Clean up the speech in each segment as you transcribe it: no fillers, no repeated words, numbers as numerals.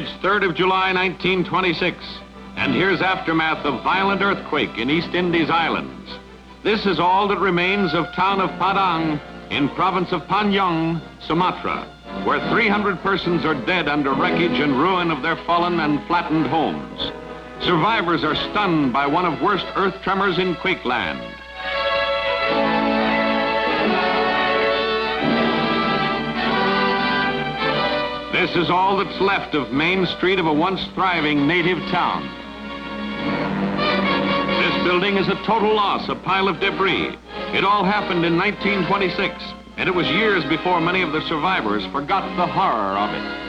It's 3rd of July, 1926, and here's aftermath of violent earthquake in East Indies Islands. This is all that remains of town of Padang in province of Panyang, Sumatra, where 300 persons are dead under wreckage and ruin of their fallen and flattened homes. Survivors are stunned by one of worst earth tremors in Quakeland. This is all that's left of Main Street of a once thriving native town. This building is a total loss, a pile of debris. It all happened in 1926, and it was years before many of the survivors forgot the horror of it.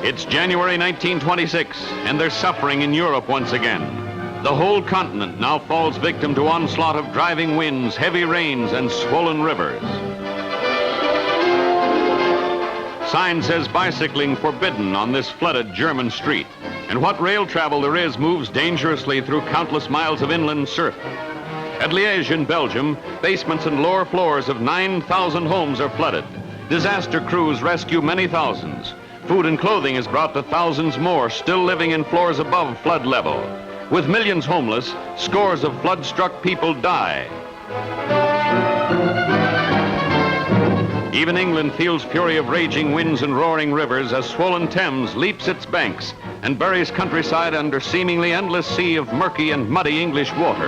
It's January 1926, and they're suffering in Europe once again. The whole continent now falls victim to onslaught of driving winds, heavy rains, and swollen rivers. Sign says bicycling forbidden on this flooded German street. And what rail travel there is moves dangerously through countless miles of inland surf. At Liège in Belgium, basements and lower floors of 9,000 homes are flooded. Disaster crews rescue many thousands. Food and clothing is brought to thousands more still living in floors above flood level. With millions homeless, scores of flood-struck people die. Even England feels fury of raging winds and roaring rivers as swollen Thames leaps its banks and buries countryside under seemingly endless sea of murky and muddy English water.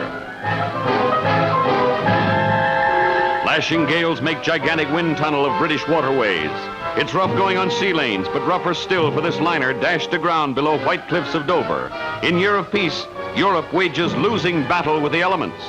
Lashing gales make gigantic wind tunnel of British waterways. It's rough going on sea lanes, but rougher still for this liner dashed aground below white cliffs of Dover. In year of peace, Europe wages losing battle with the elements.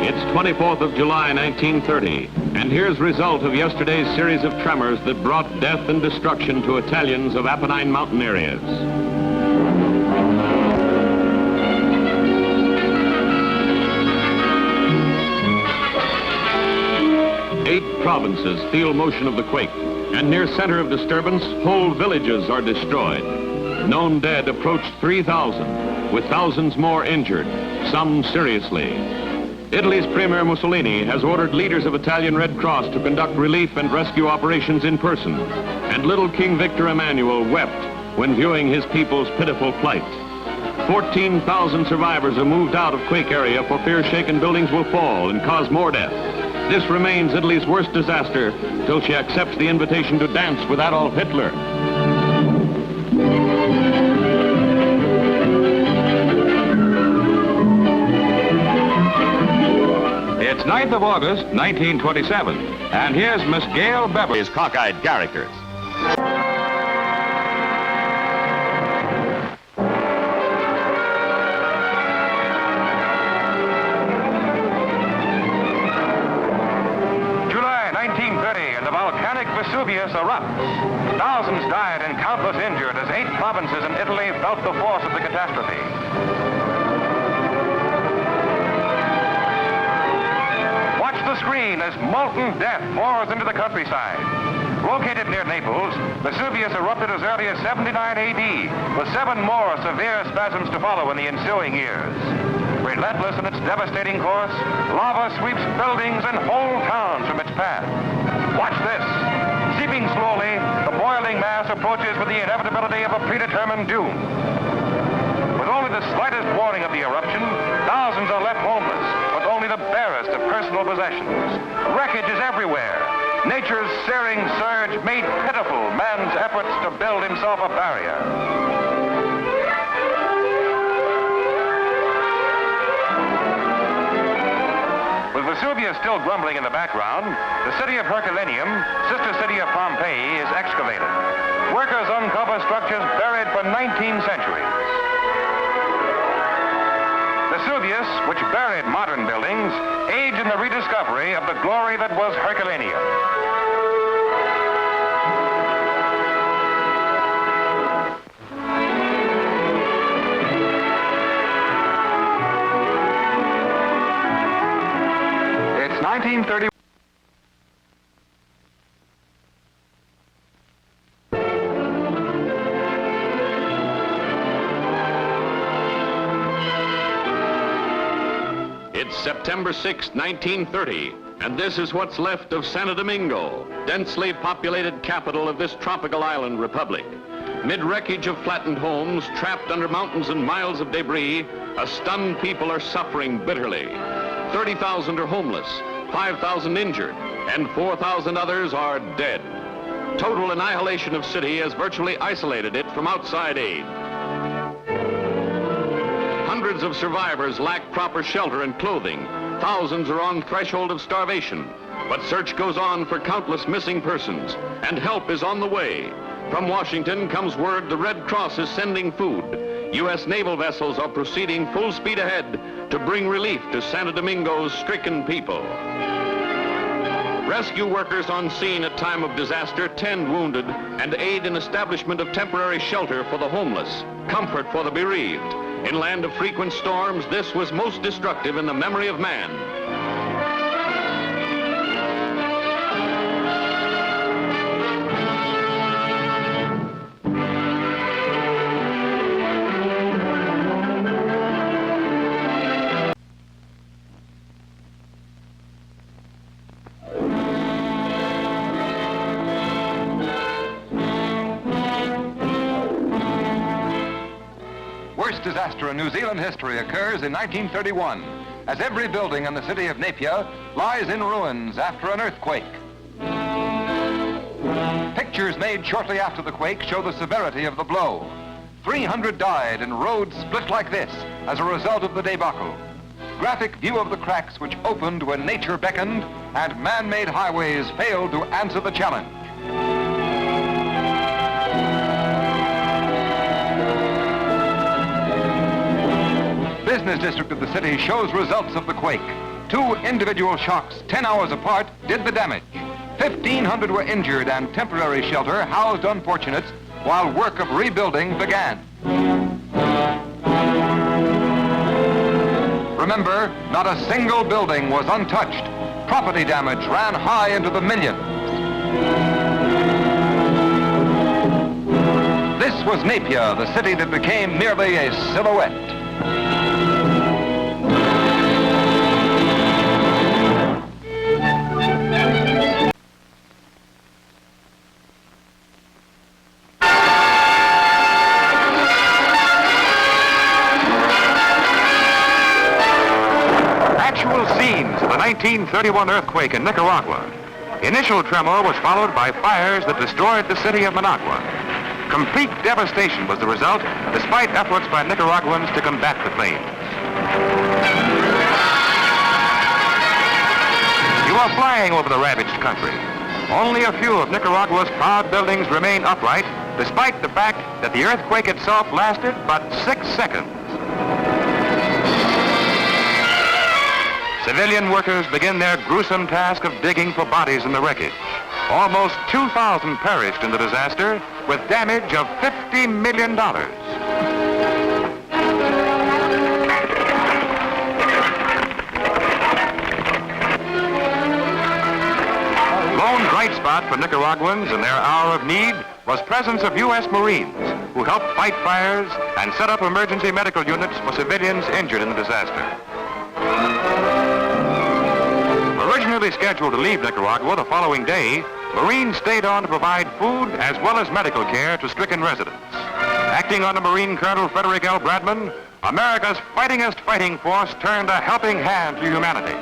It's 24th of July, 1930, and here's result of yesterday's series of tremors that brought death and destruction to Italians of Apennine mountain areas. Eight provinces feel motion of the quake, and near center of disturbance, whole villages are destroyed. Known dead approached 3,000, with thousands more injured, some seriously. Italy's Premier Mussolini has ordered leaders of Italian Red Cross to conduct relief and rescue operations in person, and little King Victor Emmanuel wept when viewing his people's pitiful plight. 14,000 survivors are moved out of quake area for fear shaken buildings will fall and cause more death. This remains Italy's worst disaster till she accepts the invitation to dance with Adolf Hitler. It's 9th of August, 1927, and here's Miss Gail Beverly's cockeyed characters. July 1930, and the volcanic Vesuvius erupts. Thousands died and countless injured as 8 provinces in Italy felt the force of the catastrophe. The screen as molten death pours into the countryside. Located near Naples, Vesuvius erupted as early as 79 AD, with 7 more severe spasms to follow in the ensuing years. Relentless in its devastating course, lava sweeps buildings and whole towns from its path. Watch this. Seeping slowly, the boiling mass approaches with the inevitability of a predetermined doom. With only the slightest warning of the eruption, thousands are left homeless, with only the barest of personal possessions. Wreckage is everywhere. Nature's searing surge made pitiful man's efforts to build himself a barrier. With Vesuvius still grumbling in the background, the city of Herculaneum, sister city of Pompeii, is excavated. Workers uncover structures buried for 19 centuries. Vesuvius, which buried modern buildings, aids in the rediscovery of the glory that was Herculaneum. It's September 6, 1930, and this is what's left of Santo Domingo, densely populated capital of this tropical island republic. Mid wreckage of flattened homes, trapped under mountains and miles of debris, a stunned people are suffering bitterly. 30,000 are homeless, 5,000 injured, and 4,000 others are dead. Total annihilation of city has virtually isolated it from outside aid. Hundreds of survivors lack proper shelter and clothing. Thousands are on threshold of starvation. But search goes on for countless missing persons, and help is on the way. From Washington comes word the Red Cross is sending food. U.S. naval vessels are proceeding full speed ahead to bring relief to Santo Domingo's stricken people. Rescue workers on scene at time of disaster tend wounded and aid in establishment of temporary shelter for the homeless, comfort for the bereaved. In land of frequent storms, this was most destructive in the memory of man. Worst disaster in New Zealand history occurs in 1931, as every building in the city of Napier lies in ruins after an earthquake. Pictures made shortly after the quake show the severity of the blow. 300 died and roads split like this as a result of the debacle. Graphic view of the cracks which opened when nature beckoned and man-made highways failed to answer the challenge. Business district of the city shows results of the quake. 2 individual shocks, 10 hours apart, did the damage. 1,500 were injured and temporary shelter housed unfortunates while work of rebuilding began. Remember, not a single building was untouched. Property damage ran high into the millions. This was Napier, the city that became merely a silhouette. Actual scenes of the 1931 earthquake in Nicaragua. Initial tremor was followed by fires that destroyed the city of Managua. Complete devastation was the result, despite efforts by Nicaraguans to combat the flames. You are flying over the ravaged country. Only a few of Nicaragua's proud buildings remain upright, despite the fact that the earthquake itself lasted but 6 seconds. Civilian workers begin their gruesome task of digging for bodies in the wreckage. Almost 2,000 perished in the disaster, with damage of $50 million. Lone bright spot for Nicaraguans in their hour of need was presence of U.S. Marines, who helped fight fires and set up emergency medical units for civilians injured in the disaster. Originally scheduled to leave Nicaragua the following day, Marines stayed on to provide food as well as medical care to stricken residents. Acting under Marine Colonel Frederick L. Bradman, America's fightingest fighting force turned a helping hand to humanity.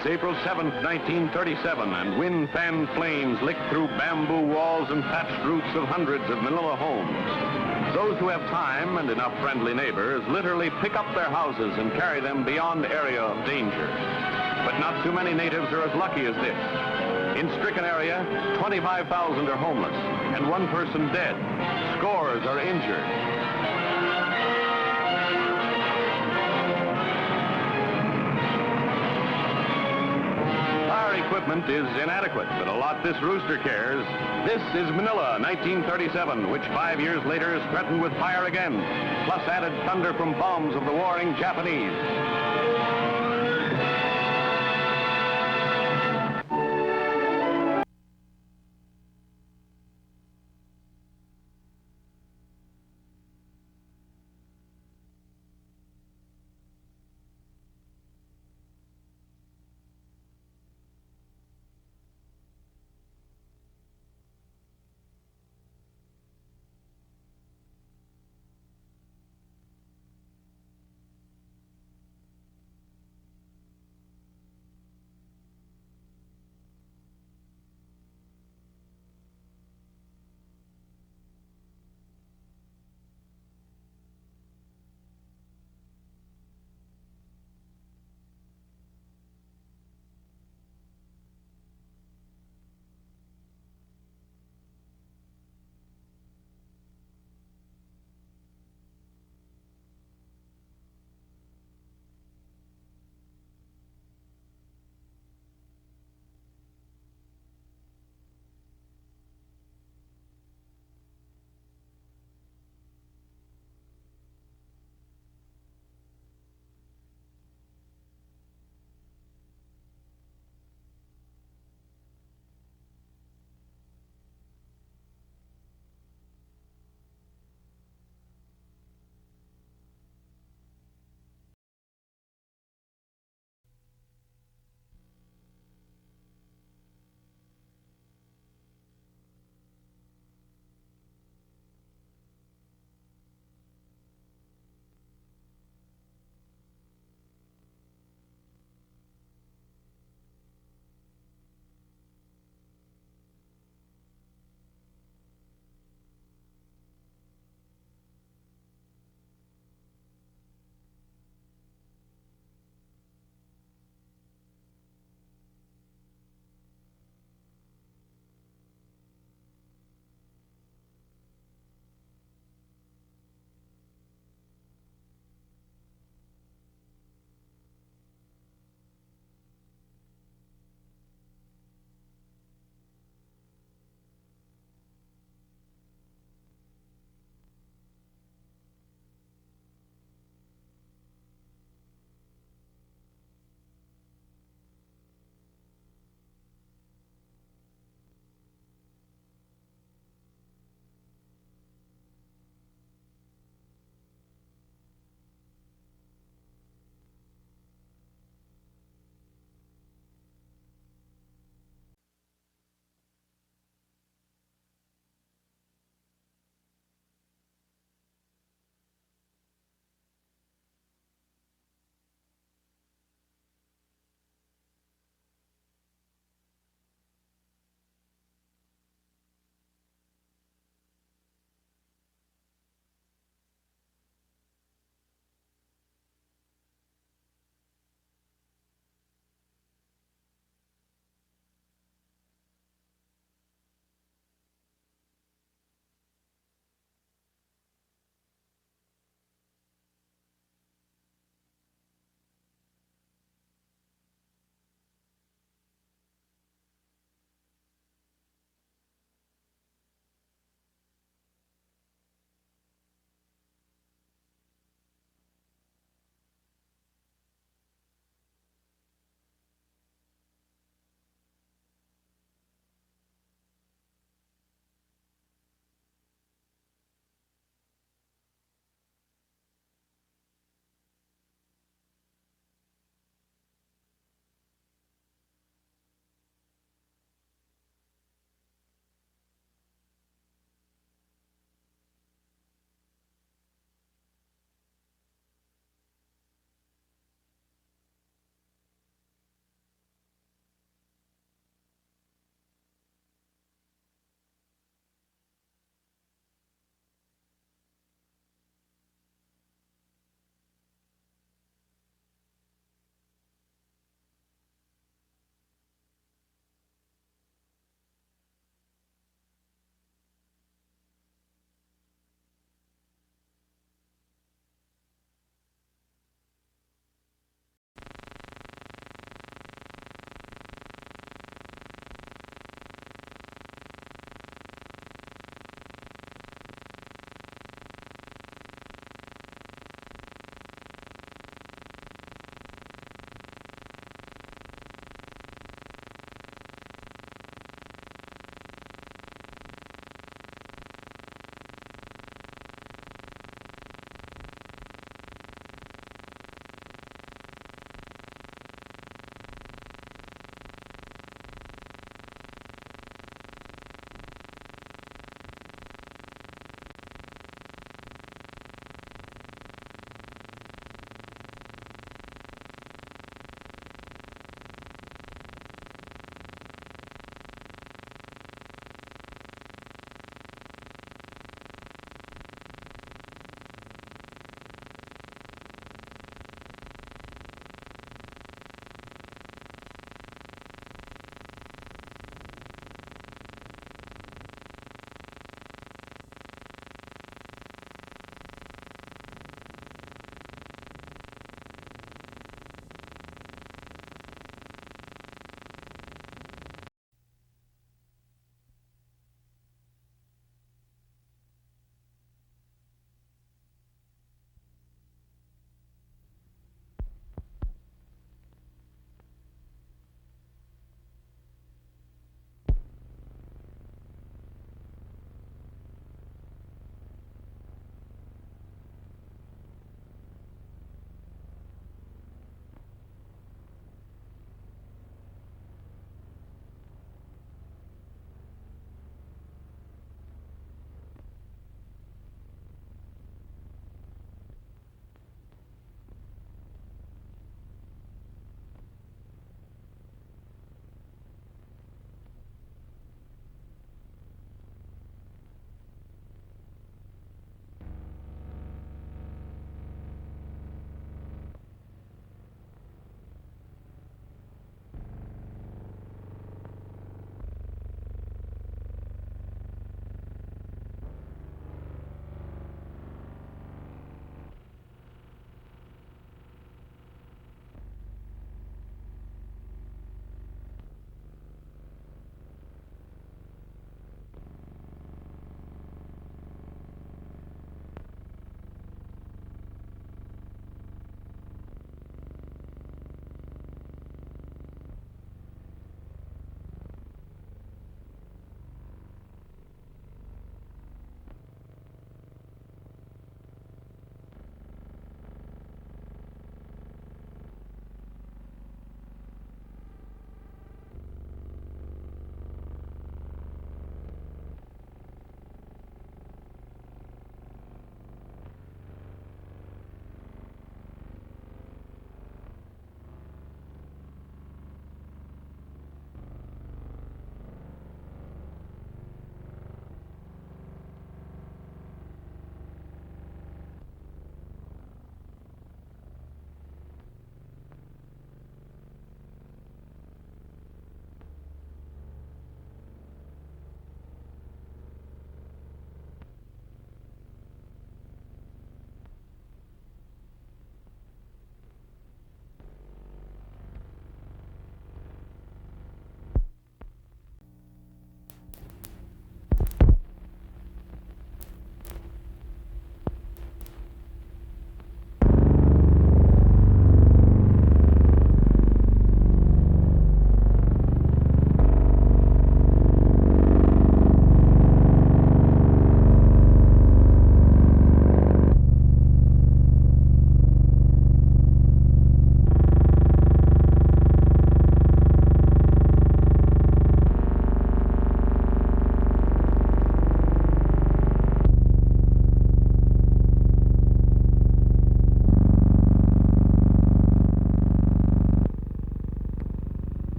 It's April 7th, 1937, and wind-fanned flames lick through bamboo walls and thatched roofs of hundreds of Manila homes. Those who have time and enough friendly neighbors literally pick up their houses and carry them beyond area of danger. But not too many natives are as lucky as this. In stricken area, 25,000 are homeless, and one person dead. Scores are injured. Equipment is inadequate, but a lot this rooster cares. This is Manila, 1937, which 5 years later is threatened with fire again, plus added thunder from bombs of the warring Japanese.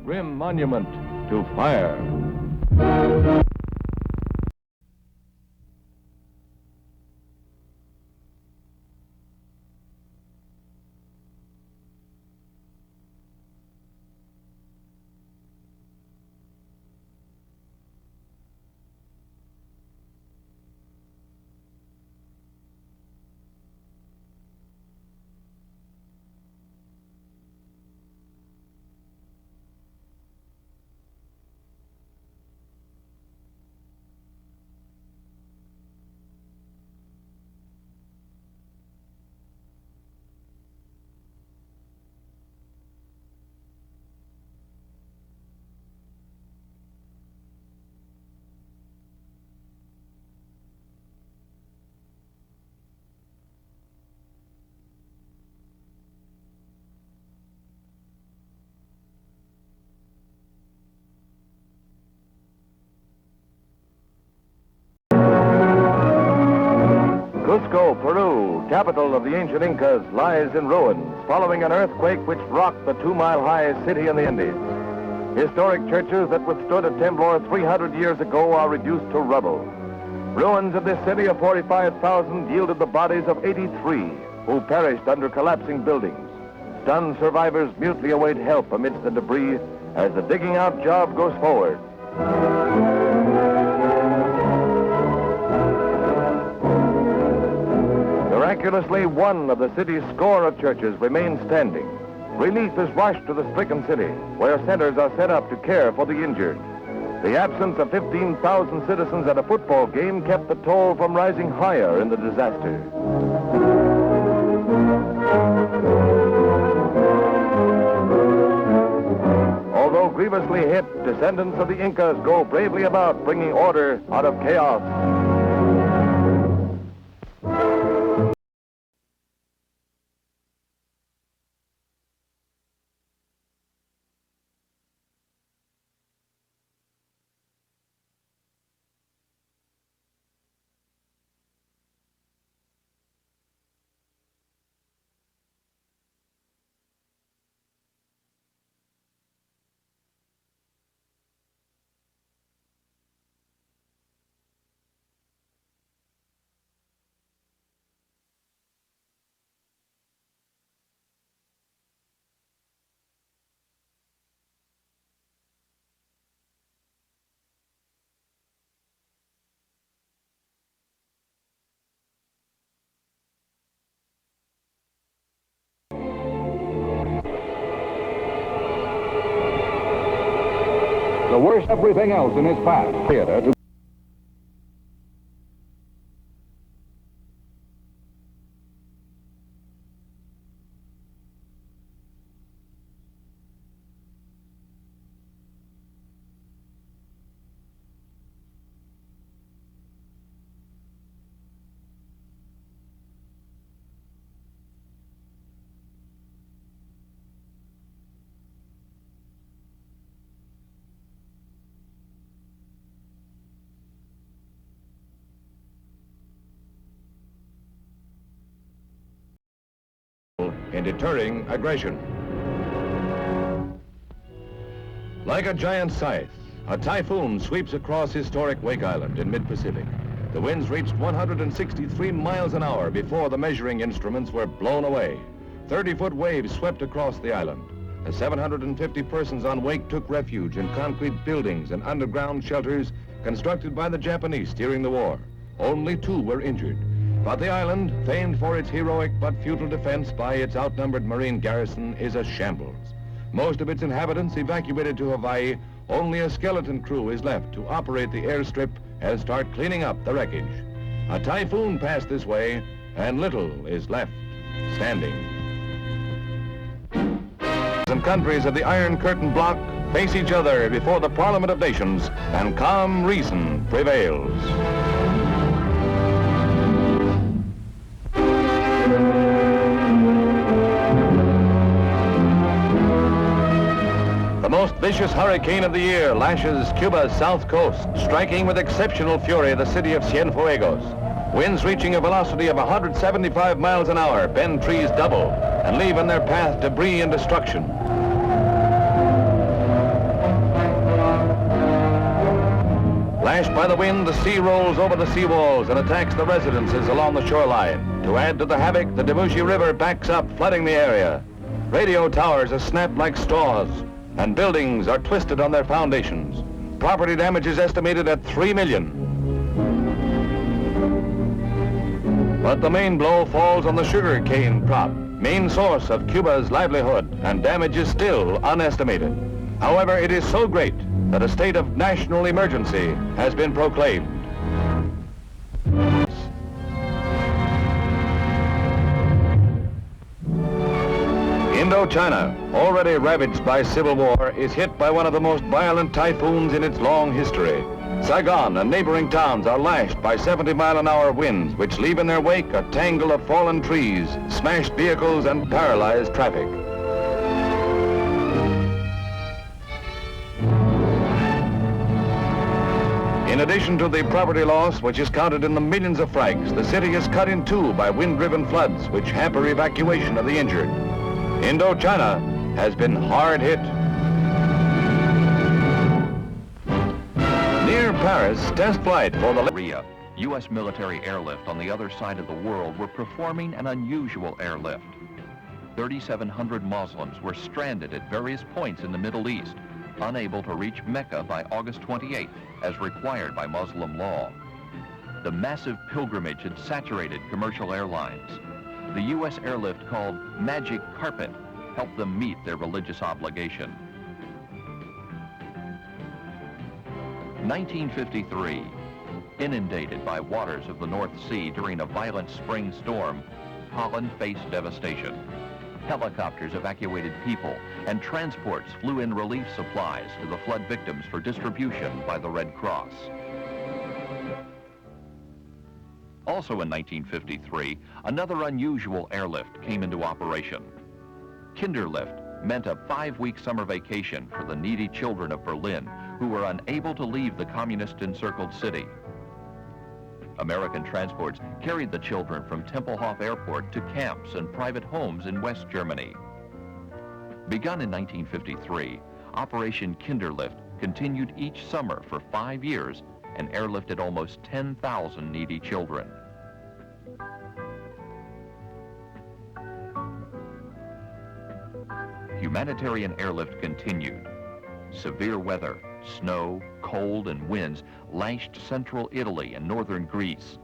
grim monument to fire. Cusco, Peru, capital of the ancient Incas, lies in ruins following an earthquake which rocked the 2-mile-high city in the Andes. Historic churches that withstood a temblor 300 years ago are reduced to rubble. Ruins of this city of 45,000 yielded the bodies of 83 who perished under collapsing buildings. Stunned survivors mutely await help amidst the debris as the digging out job goes forward. Miraculously, one of the city's score of churches remains standing. Relief is rushed to the stricken city, where centers are set up to care for the injured. The absence of 15,000 citizens at a football game kept the toll from rising higher in the disaster. Although grievously hit, descendants of the Incas go bravely about bringing order out of chaos. The worst everything else in his past. Theater to in deterring aggression. Like a giant scythe, a typhoon sweeps across historic Wake Island in mid-Pacific. The winds reached 163 miles an hour before the measuring instruments were blown away. 30-foot waves swept across the island. The 750 persons on Wake took refuge in concrete buildings and underground shelters constructed by the Japanese during the war. Only 2 were injured. But the island, famed for its heroic but futile defense by its outnumbered Marine garrison, is a shambles. Most of its inhabitants evacuated to Hawaii. Only a skeleton crew is left to operate the airstrip and start cleaning up the wreckage. A typhoon passed this way, and little is left standing. Some countries of the Iron Curtain bloc face each other before the Parliament of Nations, and calm reason prevails. The most vicious hurricane of the year lashes Cuba's south coast, striking with exceptional fury the city of Cienfuegos. Winds reaching a velocity of 175 miles an hour bend trees double and leave in their path debris and destruction. Lashed by the wind, the sea rolls over the seawalls and attacks the residences along the shoreline. To add to the havoc, the Debussy River backs up, flooding the area. Radio towers are snapped like straws, and buildings are twisted on their foundations. Property damage is estimated at $3 million. But the main blow falls on the sugar cane crop, main source of Cuba's livelihood, and damage is still unestimated. However, it is so great that a state of national emergency has been proclaimed. Indochina, already ravaged by civil war, is hit by one of the most violent typhoons in its long history. Saigon and neighboring towns are lashed by 70-mile-an-hour winds, which leave in their wake a tangle of fallen trees, smashed vehicles, and paralyzed traffic. In addition to the property loss, which is counted in the millions of francs, the city is cut in two by wind-driven floods, which hamper evacuation of the injured. Indochina has been hard hit. Near Paris, test flight for the Korea, U.S. military airlift on the other side of the world were performing an unusual airlift. 3,700 Muslims were stranded at various points in the Middle East, unable to reach Mecca by August 28th, as required by Muslim law. The massive pilgrimage had saturated commercial airlines. The U.S. airlift called Magic Carpet helped them meet their religious obligation. 1953, inundated by waters of the North Sea during a violent spring storm, Holland faced devastation. Helicopters evacuated people, and transports flew in relief supplies to the flood victims for distribution by the Red Cross. Also in 1953, another unusual airlift came into operation. Kinderlift meant a 5-week summer vacation for the needy children of Berlin who were unable to leave the communist-encircled city. American transports carried the children from Tempelhof Airport to camps and private homes in West Germany. Begun in 1953, Operation Kinderlift continued each summer for 5 years and airlifted almost 10,000 needy children. Humanitarian airlift continued. Severe weather, snow, cold, and winds lashed central Italy and northern Greece.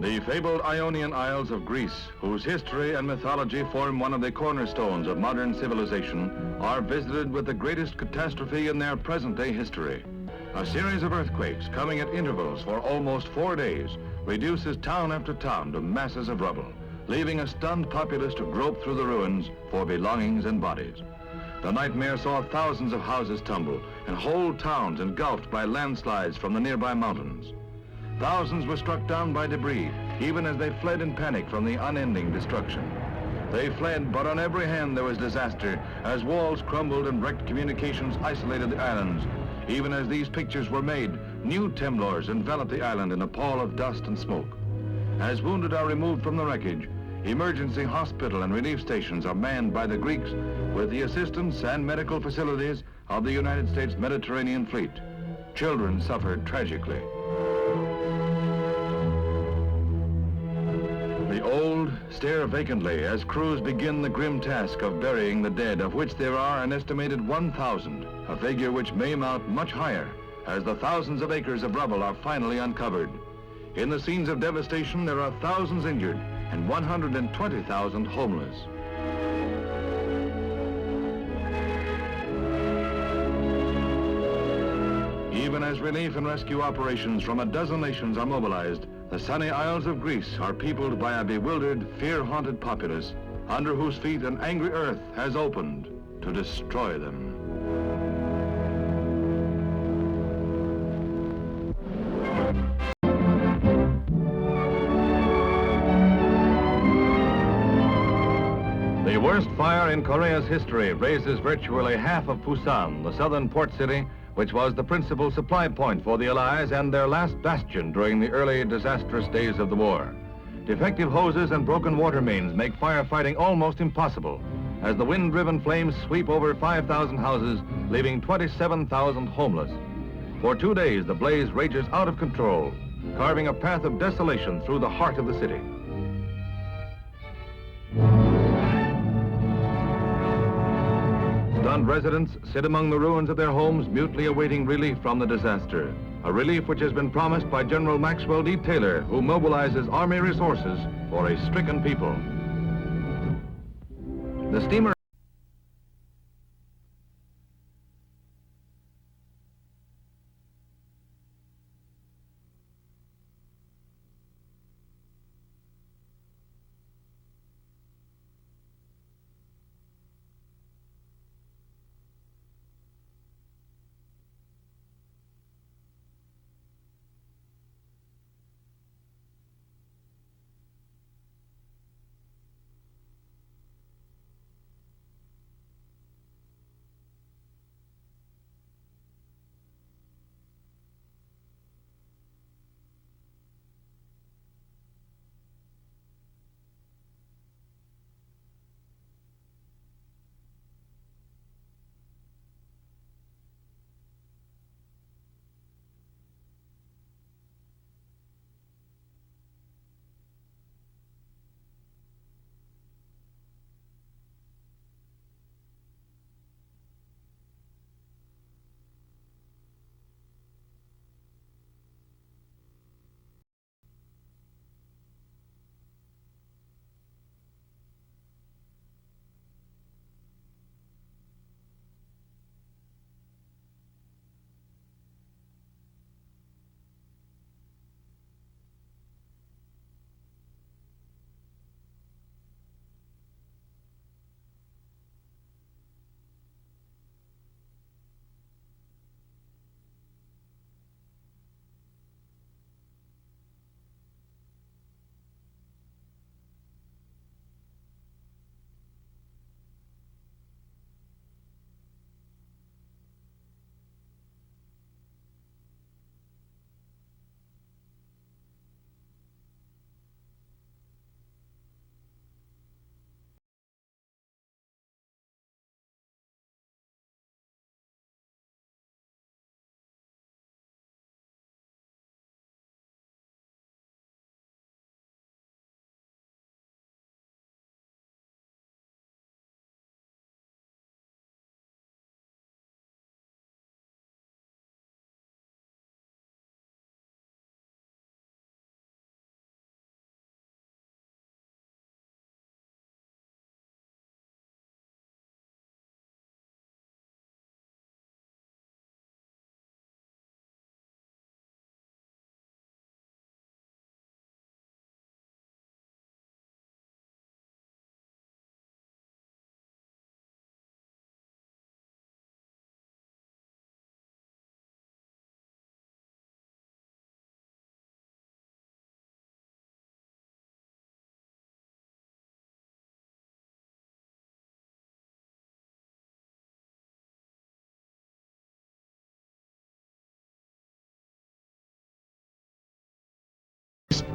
The fabled Ionian Isles of Greece, whose history and mythology form one of the cornerstones of modern civilization, are visited with the greatest catastrophe in their present-day history. A series of earthquakes coming at intervals for almost 4 days reduces town after town to masses of rubble, leaving a stunned populace to grope through the ruins for belongings and bodies. The nightmare saw thousands of houses tumble and whole towns engulfed by landslides from the nearby mountains. Thousands were struck down by debris, even as they fled in panic from the unending destruction. They fled, but on every hand there was disaster, as walls crumbled and wrecked communications isolated the islands. Even as these pictures were made, new temblors enveloped the island in a pall of dust and smoke. As wounded are removed from the wreckage, emergency hospital and relief stations are manned by the Greeks with the assistance and medical facilities of the United States Mediterranean Fleet. Children suffered tragically. The old stare vacantly as crews begin the grim task of burying the dead, of which there are an estimated 1,000, a figure which may mount much higher as the thousands of acres of rubble are finally uncovered. In the scenes of devastation, there are thousands injured and 120,000 homeless. Even as relief and rescue operations from a dozen nations are mobilized, the sunny Isles of Greece are peopled by a bewildered, fear-haunted populace, under whose feet an angry earth has opened to destroy them. The worst fire in Korea's history raises virtually half of Busan, the southern port city, which was the principal supply point for the Allies and their last bastion during the early disastrous days of the war. Defective hoses and broken water mains make firefighting almost impossible, as the wind-driven flames sweep over 5,000 houses, leaving 27,000 homeless. For 2 days, the blaze rages out of control, carving a path of desolation through the heart of the city. Stunned residents sit among the ruins of their homes, mutely awaiting relief from the disaster. A relief which has been promised by General Maxwell D. Taylor, who mobilizes Army resources for a stricken people. The steamer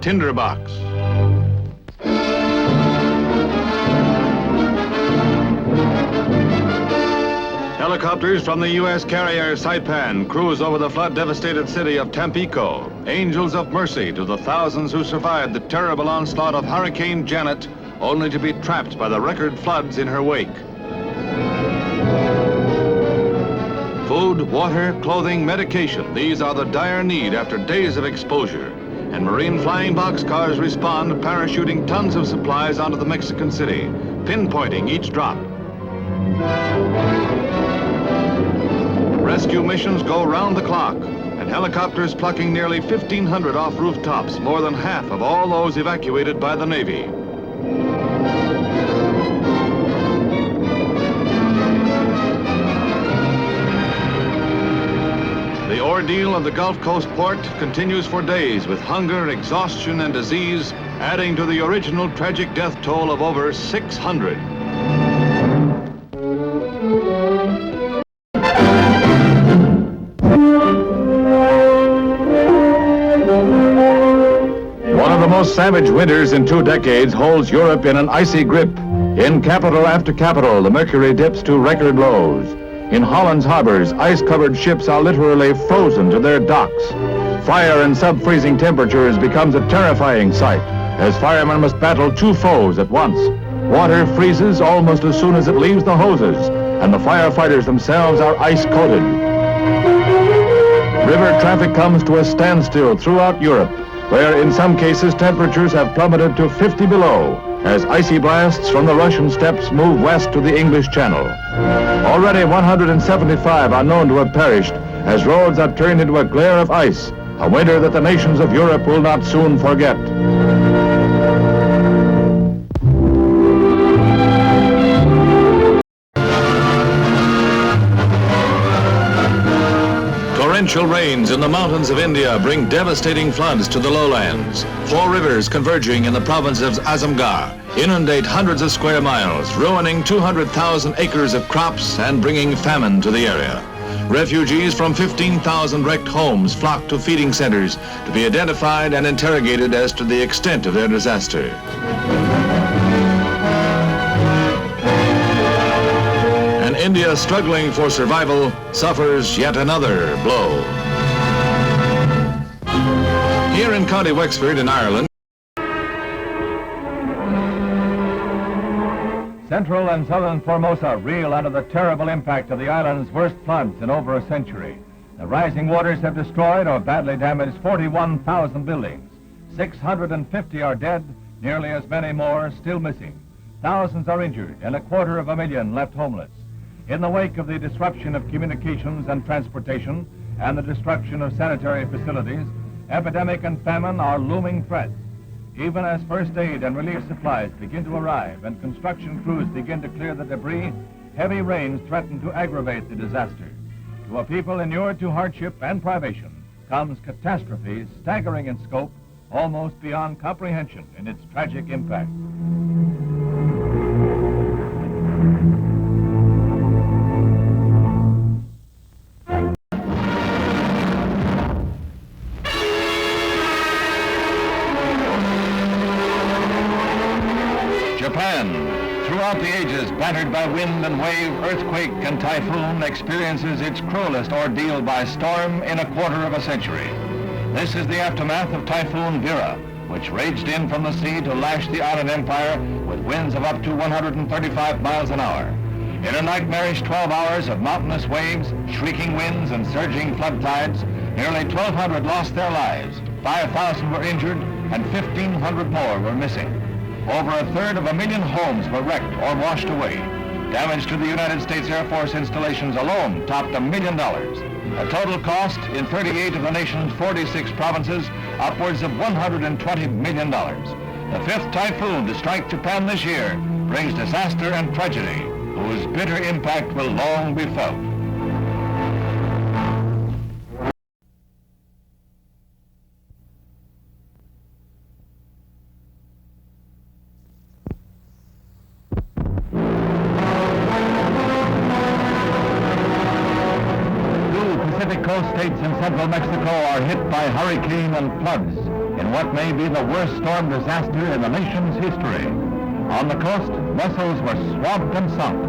tinderbox. Helicopters from the U.S. carrier Saipan cruise over the flood-devastated city of Tampico, angels of mercy to the thousands who survived the terrible onslaught of Hurricane Janet, only to be trapped by the record floods in her wake. Food, water, clothing, medication, these are the dire need after days of exposure. And Marine flying boxcars respond, parachuting tons of supplies onto the Mexican city, pinpointing each drop. Rescue missions go round the clock, and helicopters plucking nearly 1,500 off rooftops, more than half of all those evacuated by the Navy. The ordeal of the Gulf Coast port continues for days, with hunger, exhaustion, and disease adding to the original tragic death toll of over 600. One of the most most savage winters in 2 decades holds Europe in an icy grip. In capital after capital, the mercury dips to record lows. In Holland's harbors, ice-covered ships are literally frozen to their docks. Fire in sub-freezing temperatures becomes a terrifying sight, as firemen must battle 2 foes at once. Water freezes almost as soon as it leaves the hoses, and the firefighters themselves are ice-coated. River traffic comes to a standstill throughout Europe, where in some cases temperatures have plummeted to 50 below, as icy blasts from the Russian steppes move west to the English Channel. Already 175 are known to have perished, as roads are turned into a glare of ice, a winter that the nations of Europe will not soon forget. Torrential rains in the mountains of India bring devastating floods to the lowlands. 4 rivers converging in the province of Azamgarh inundate hundreds of square miles, ruining 200,000 acres of crops and bringing famine to the area. Refugees from 15,000 wrecked homes flock to feeding centers to be identified and interrogated as to the extent of their disaster. And India, struggling for survival, suffers yet another blow. Here in County Wexford in Ireland, Central and southern Formosa reel under the terrible impact of the island's worst floods in over a century. The rising waters have destroyed or badly damaged 41,000 buildings. 650 are dead, nearly as many more still missing. Thousands are injured, and 250,000 left homeless. In the wake of the disruption of communications and transportation and the destruction of sanitary facilities, epidemic and famine are looming threats. Even as first aid and relief supplies begin to arrive and construction crews begin to clear the debris, heavy rains threaten to aggravate the disaster. To a people inured to hardship and privation comes catastrophe staggering in scope, almost beyond comprehension in its tragic impact. Japan, throughout the ages battered by wind and wave, earthquake and typhoon, experiences its cruelest ordeal by storm in 1/4 century. This is the aftermath of Typhoon Vera, which raged in from the sea to lash the island empire with winds of up to 135 miles an hour. In a nightmarish 12 hours of mountainous waves, shrieking winds and surging flood tides, nearly 1,200 lost their lives, 5,000 were injured, and 1,500 more were missing. Over 1/3 homes were wrecked or washed away. Damage to the United States Air Force installations alone topped $1 million. A total cost in 38 of the nation's 46 provinces, upwards of $120 million. The 5th typhoon to strike Japan this year brings disaster and tragedy, whose bitter impact will long be felt. Coast states in central Mexico are hit by hurricane and floods in what may be the worst storm disaster in the nation's history. On the coast, vessels were swamped and sunk.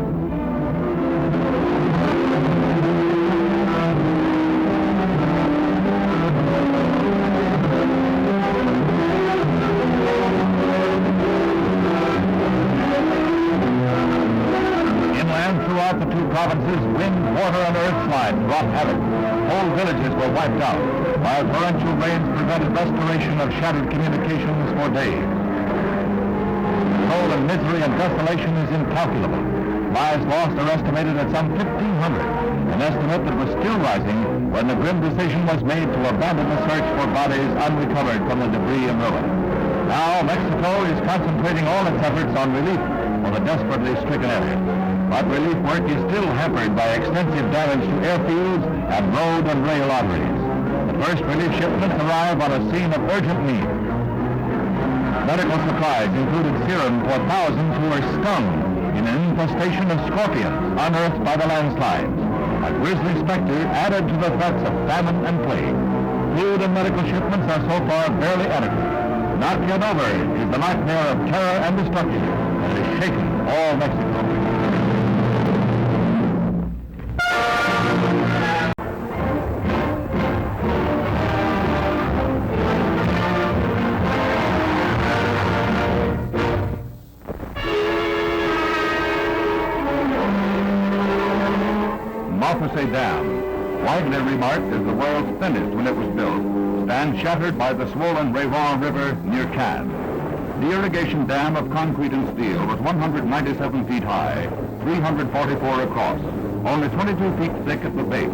Inland throughout the 2 provinces, wind, water, and earthslides wrought havoc. Whole villages were wiped out, while torrential rains prevented restoration of shattered communications for days. Cold and misery and desolation is incalculable. Lives lost are estimated at some 1,500, an estimate that was still rising when the grim decision was made to abandon the search for bodies unrecovered from the debris and ruin. Now, Mexico is concentrating all its efforts on relief for the desperately stricken area. But relief work is still hampered by extensive damage to airfields and road and rail arteries. The first relief shipments arrive on a scene of urgent need. Medical supplies included serum for thousands who were stung in an infestation of scorpions unearthed by the landslides. A grisly specter added to the threats of famine and plague. Food and medical shipments are so far barely adequate. Not yet over is the nightmare of terror and destruction that is shaking all Mexico. Montesay Dam, widely remarked as the world's thinnest when it was built, stands shattered by the swollen Revon River near Cannes. The irrigation dam of concrete and steel was 197 feet high, 344 across, only 22 feet thick at the base.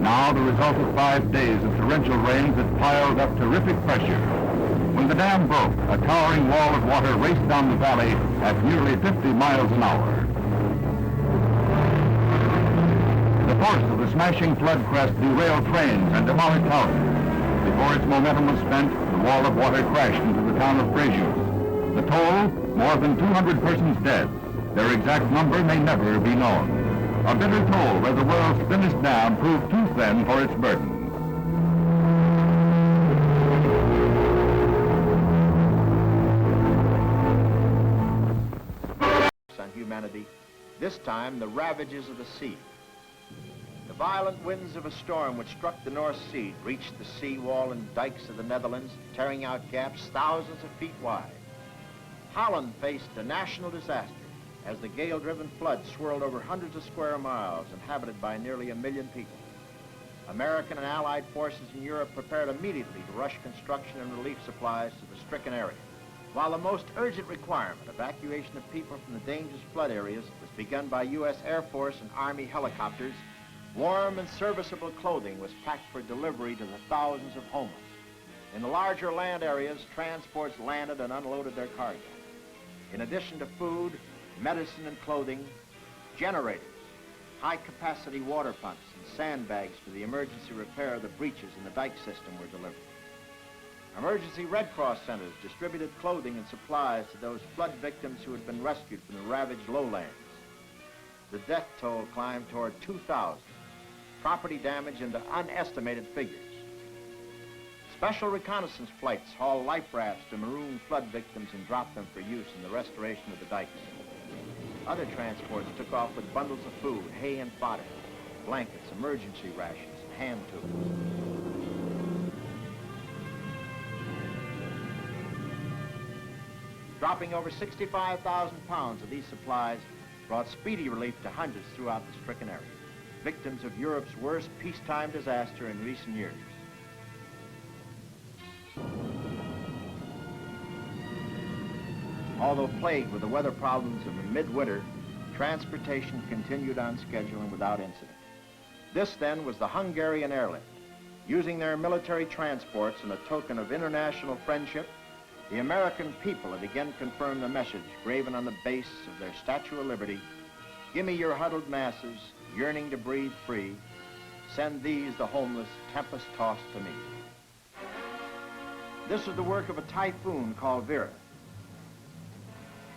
Now the result of 5 days of torrential rains had piled up terrific pressure. When the dam broke, a towering wall of water raced down the valley at nearly 50 miles an hour. The force of the smashing flood crest derailed trains and demolished houses. Before its momentum was spent, the wall of water crashed into the town of Frejus. The toll, more than 200 persons dead. Their exact number may never be known. A bitter toll where the world's thinnest dam proved too thin for its burden. On humanity, this time the ravages of the sea. The violent winds of a storm which struck the North Sea breached the sea wall and dikes of the Netherlands, tearing out gaps thousands of feet wide. Holland faced a national disaster as the gale-driven flood swirled over hundreds of square miles, inhabited by nearly 1 million people. American and Allied forces in Europe prepared immediately to rush construction and relief supplies to the stricken area. While the most urgent requirement, evacuation of people from the dangerous flood areas, was begun by U.S. Air Force and Army helicopters, warm and serviceable clothing was packed for delivery to the thousands of homeless. In the larger land areas, transports landed and unloaded their cargo. In addition to food, medicine, and clothing, generators, high-capacity water pumps, and sandbags for the emergency repair of the breaches in the dike system were delivered. Emergency Red Cross centers distributed clothing and supplies to those flood victims who had been rescued from the ravaged lowlands. The death toll climbed toward 2,000, property damage into unestimated figures. Special reconnaissance flights hauled life rafts to maroon flood victims and dropped them for use in the restoration of the dikes. Other transports took off with bundles of food, hay and fodder, blankets, emergency rations, and hand tools. Dropping over 65,000 pounds of these supplies brought speedy relief to hundreds throughout the stricken area, victims of Europe's worst peacetime disaster in recent years. Although plagued with the weather problems of the midwinter, transportation continued on schedule and without incident. This, then, was the Hungarian airlift. Using their military transports in a token of international friendship, the American people had again confirmed the message graven on the base of their Statue of Liberty: "Gimme your huddled masses, yearning to breathe free. Send these, the homeless, tempest-tossed to me." This was the work of a typhoon called Vera.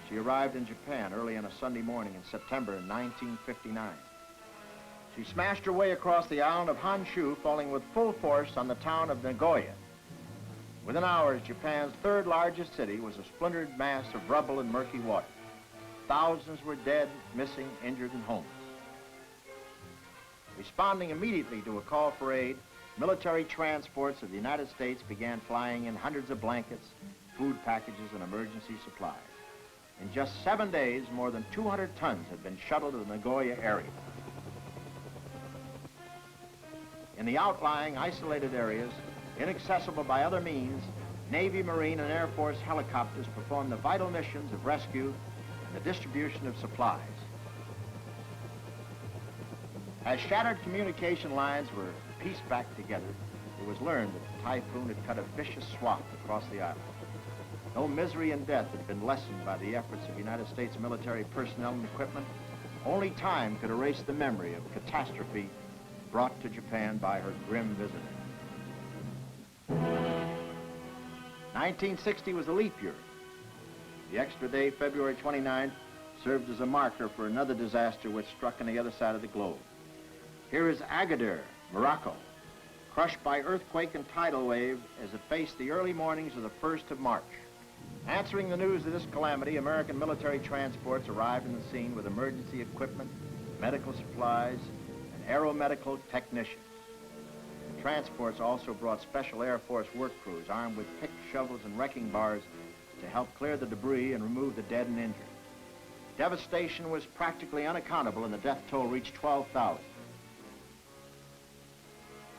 She arrived in Japan early on a Sunday morning in September 1959. She smashed her way across the island of Honshu, falling with full force on the town of Nagoya. Within hours, Japan's third largest city was a splintered mass of rubble and murky water. Thousands were dead, missing, injured, and homeless. Responding immediately to a call for aid, military transports of the United States began flying in hundreds of blankets, food packages, and emergency supplies. In just 7 days, more than 200 tons had been shuttled to the Nagoya area. In the outlying, isolated areas, inaccessible by other means, Navy, Marine, and Air Force helicopters performed the vital missions of rescue and the distribution of supplies. As shattered communication lines were pieced back together, it was learned that the typhoon had cut a vicious swath across the island. No misery and death had been lessened by the efforts of United States military personnel and equipment. Only time could erase the memory of catastrophe brought to Japan by her grim visitor. 1960 was a leap year. The extra day, February 29th, served as a marker for another disaster which struck on the other side of the globe. Here is Agadir, Morocco, crushed by earthquake and tidal wave as it faced the early mornings of the 1st of March. Answering the news of this calamity, American military transports arrived on the scene with emergency equipment, medical supplies, and aeromedical technicians. The transports also brought Special Air Force work crews armed with picks, shovels, and wrecking bars to help clear the debris and remove the dead and injured. Devastation was practically unaccountable, and the death toll reached 12,000.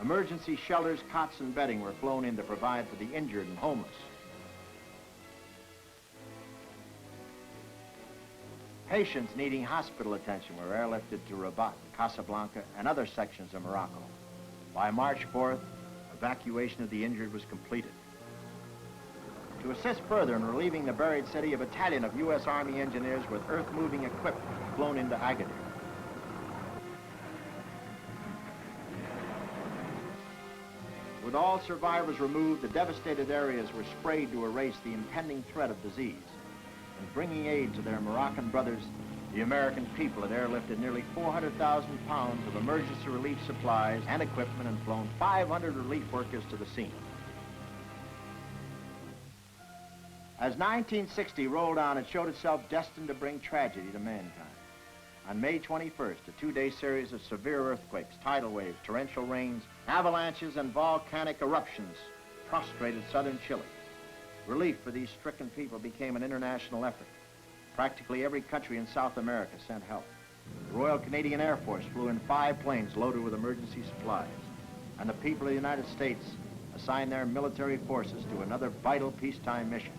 Emergency shelters, cots, and bedding were flown in to provide for the injured and homeless. Patients needing hospital attention were airlifted to Rabat, Casablanca, and other sections of Morocco. By March 4th, evacuation of the injured was completed. To assist further in relieving the buried city, a battalion of U.S. Army engineers with earth-moving equipment flown into Agadir. With all survivors removed, the devastated areas were sprayed to erase the impending threat of disease. In bringing aid to their Moroccan brothers, the American people had airlifted nearly 400,000 pounds of emergency relief supplies and equipment and flown 500 relief workers to the scene. As 1960 rolled on, it showed itself destined to bring tragedy to mankind. On May 21st, a two-day series of severe earthquakes, tidal waves, torrential rains, avalanches, and volcanic eruptions prostrated southern Chile. Relief for these stricken people became an international effort. Practically every country in South America sent help. The Royal Canadian Air Force flew in 5 planes loaded with emergency supplies. And the people of the United States assigned their military forces to another vital peacetime mission.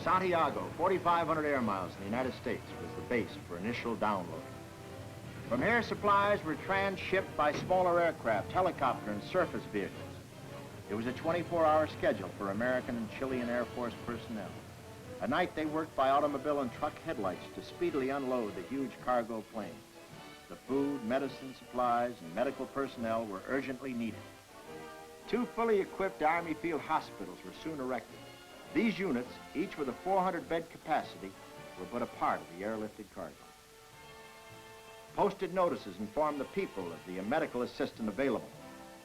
Santiago, 4,500 air miles in the United States, was the base for initial downloading. From here, supplies were transshipped by smaller aircraft, helicopter, and surface vehicles. It was a 24-hour schedule for American and Chilean Air Force personnel. At night, they worked by automobile and truck headlights to speedily unload the huge cargo planes. The food, medicine, supplies, and medical personnel were urgently needed. 2 fully equipped Army field hospitals were soon erected. These units, each with a 400-bed capacity, were but a part of the airlifted cargo. Posted notices informed the people of the medical assistance available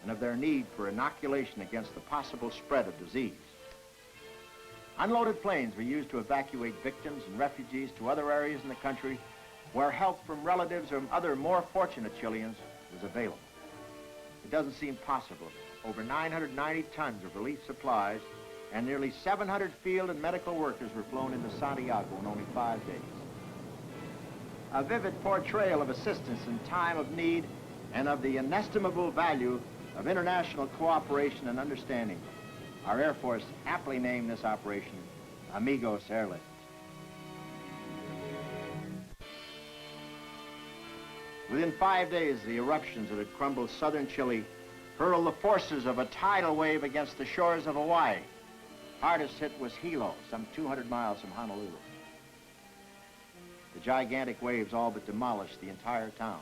and of their need for inoculation against the possible spread of disease. Unloaded planes were used to evacuate victims and refugees to other areas in the country where help from relatives or other more fortunate Chileans was available. It doesn't seem possible. Over 990 tons of relief supplies and nearly 700 field and medical workers were flown into Santiago in only 5 days. A vivid portrayal of assistance in time of need and of the inestimable value of international cooperation and understanding. Our Air Force aptly named this operation Amigos Airlift. Within 5 days, the eruptions that had crumbled southern Chile hurled the forces of a tidal wave against the shores of Hawaii. Hardest hit was Hilo, some 200 miles from Honolulu. The gigantic waves all but demolished the entire town.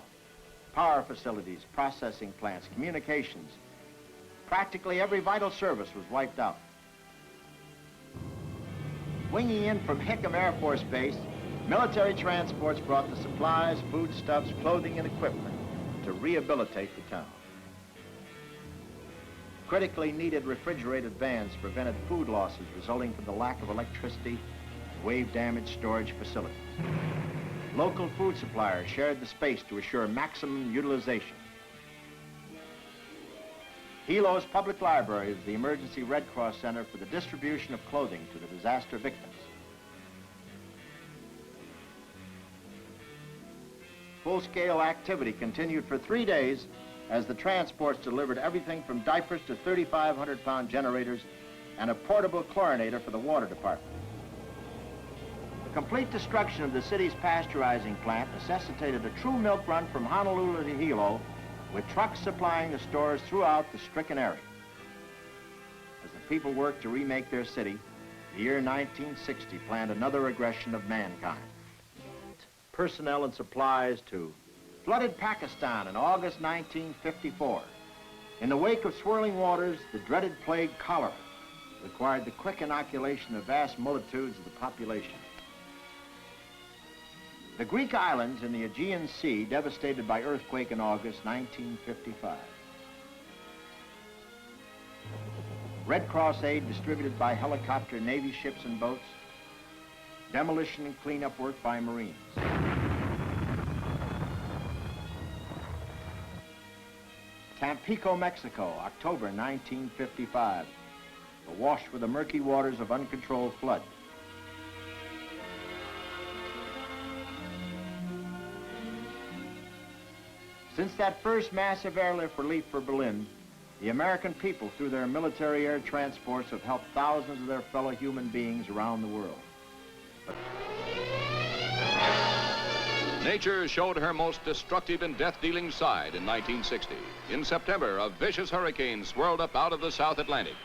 Power facilities, processing plants, communications, practically every vital service was wiped out. Winging in from Hickam Air Force Base, military transports brought the supplies, foodstuffs, clothing, and equipment to rehabilitate the town. Critically needed refrigerated vans prevented food losses resulting from the lack of electricity and wave-damaged storage facilities. Local food suppliers shared the space to assure maximum utilization. Hilo's public library is the emergency Red Cross center for the distribution of clothing to the disaster victims. Full-scale activity continued for 3 days as the transports delivered everything from diapers to 3,500-pound generators and a portable chlorinator for the water department. The complete destruction of the city's pasteurizing plant necessitated a true milk run from Honolulu to Hilo, with trucks supplying the stores throughout the stricken area. As the people worked to remake their city, the year 1960 planned another aggression of mankind. Personnel and supplies to flooded Pakistan in August 1954. In the wake of swirling waters, the dreaded plague cholera required the quick inoculation of vast multitudes of the population. The Greek islands in the Aegean Sea devastated by earthquake in August 1955. Red Cross aid distributed by helicopter, Navy ships and boats. Demolition and cleanup work by Marines. Tampico, Mexico, October 1955. Awash with the murky waters of uncontrolled flood. Since that first massive airlift relief for Berlin, the American people, through their military air transports, have helped thousands of their fellow human beings around the world. Nature showed her most destructive and death-dealing side in 1960. In September, a vicious hurricane swirled up out of the South Atlantic,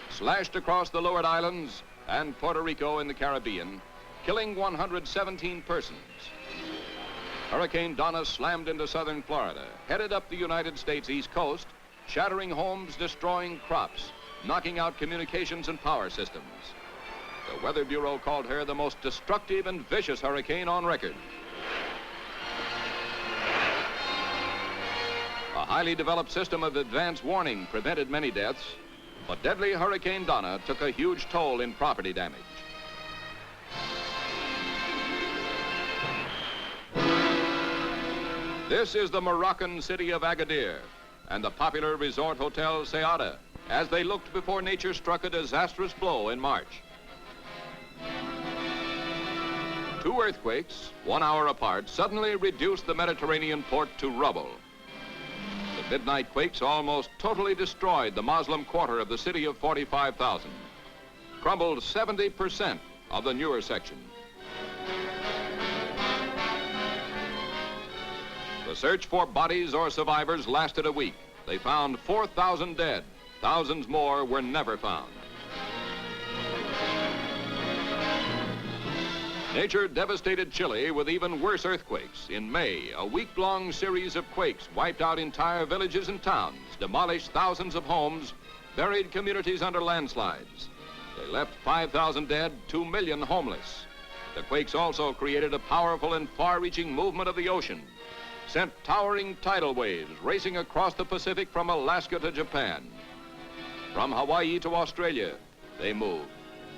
slashed across the Leeward Islands and Puerto Rico in the Caribbean, killing 117 persons. Hurricane Donna slammed into southern Florida, headed up the United States East Coast, shattering homes, destroying crops, knocking out communications and power systems. The Weather Bureau called her the most destructive and vicious hurricane on record. A highly developed system of advance warning prevented many deaths, but deadly Hurricane Donna took a huge toll in property damage. This is the Moroccan city of Agadir and the popular resort hotel Seada as they looked before nature struck a disastrous blow in March. 2 earthquakes, 1 hour apart, suddenly reduced the Mediterranean port to rubble. The midnight quakes almost totally destroyed the Muslim quarter of the city of 45,000, crumbled 70% of the newer section. The search for bodies or survivors lasted a week. They found 4,000 dead. Thousands more were never found. Nature devastated Chile with even worse earthquakes. In May, a week-long series of quakes wiped out entire villages and towns, demolished thousands of homes, buried communities under landslides. They left 5,000 dead, 2 million homeless. The quakes also created a powerful and far-reaching movement of the ocean, sent towering tidal waves racing across the Pacific from Alaska to Japan. From Hawaii to Australia, they moved,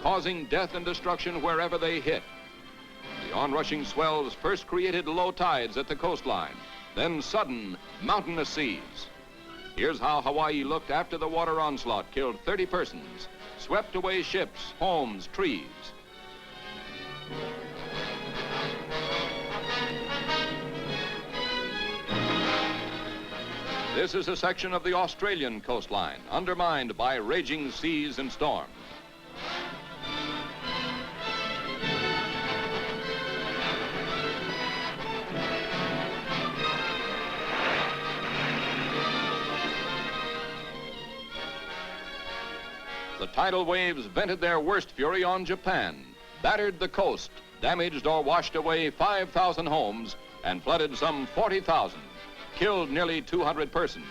causing death and destruction wherever they hit. The onrushing swells first created low tides at the coastline, then sudden mountainous seas. Here's how Hawaii looked after the water onslaught killed 30 persons, swept away ships, homes, trees. This is a section of the Australian coastline, undermined by raging seas and storms. The tidal waves vented their worst fury on Japan, battered the coast, damaged or washed away 5,000 homes, and flooded some 40,000. Killed nearly 200 persons.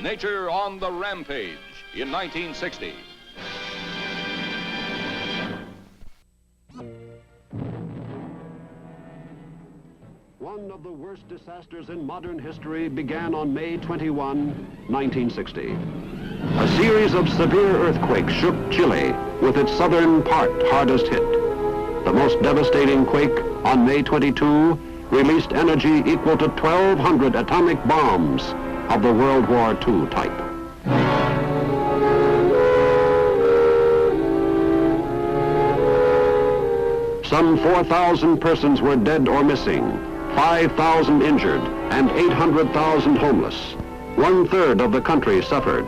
Nature on the rampage in 1960. One of the worst disasters in modern history began on May 21, 1960. A series of severe earthquakes shook Chile, with its southern part hardest hit. The most devastating quake on May 22 released energy equal to 1,200 atomic bombs of the World War II type. Some 4,000 persons were dead or missing, 5,000 injured, and 800,000 homeless. 1/3 of the country suffered.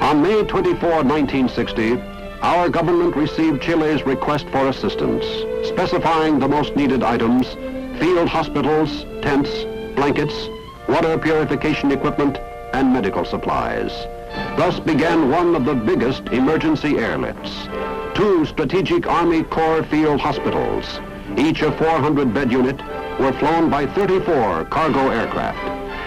On May 24, 1960, our government received Chile's request for assistance, specifying the most needed items: field hospitals, tents, blankets, water purification equipment, and medical supplies. Thus began one of the biggest emergency airlifts. 2 strategic Army Corps field hospitals, each a 400-bed unit, were flown by 34 cargo aircraft.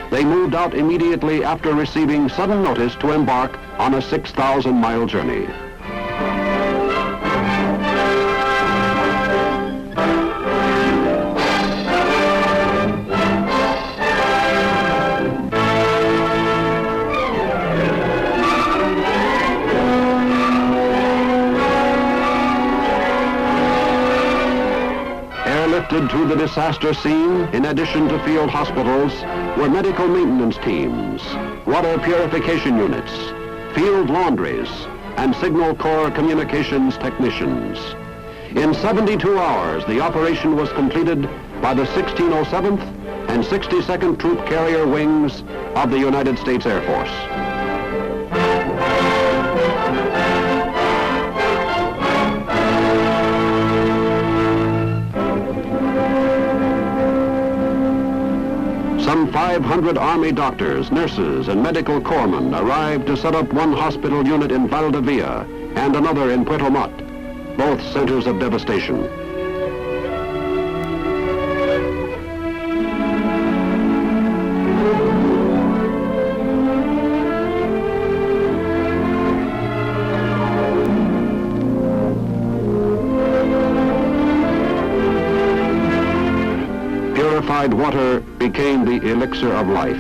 They moved out immediately after receiving sudden notice to embark on a 6,000-mile journey. Posted to the disaster scene, in addition to field hospitals, were medical maintenance teams, water purification units, field laundries, and Signal Corps communications technicians. In 72 hours, the operation was completed by the 1607th and 62nd Troop Carrier Wings of the United States Air Force. Some 500 Army doctors, nurses, and medical corpsmen arrived to set up one hospital unit in Valdivia and another in Puerto Montt, both centers of devastation. Purified water became the elixir of life.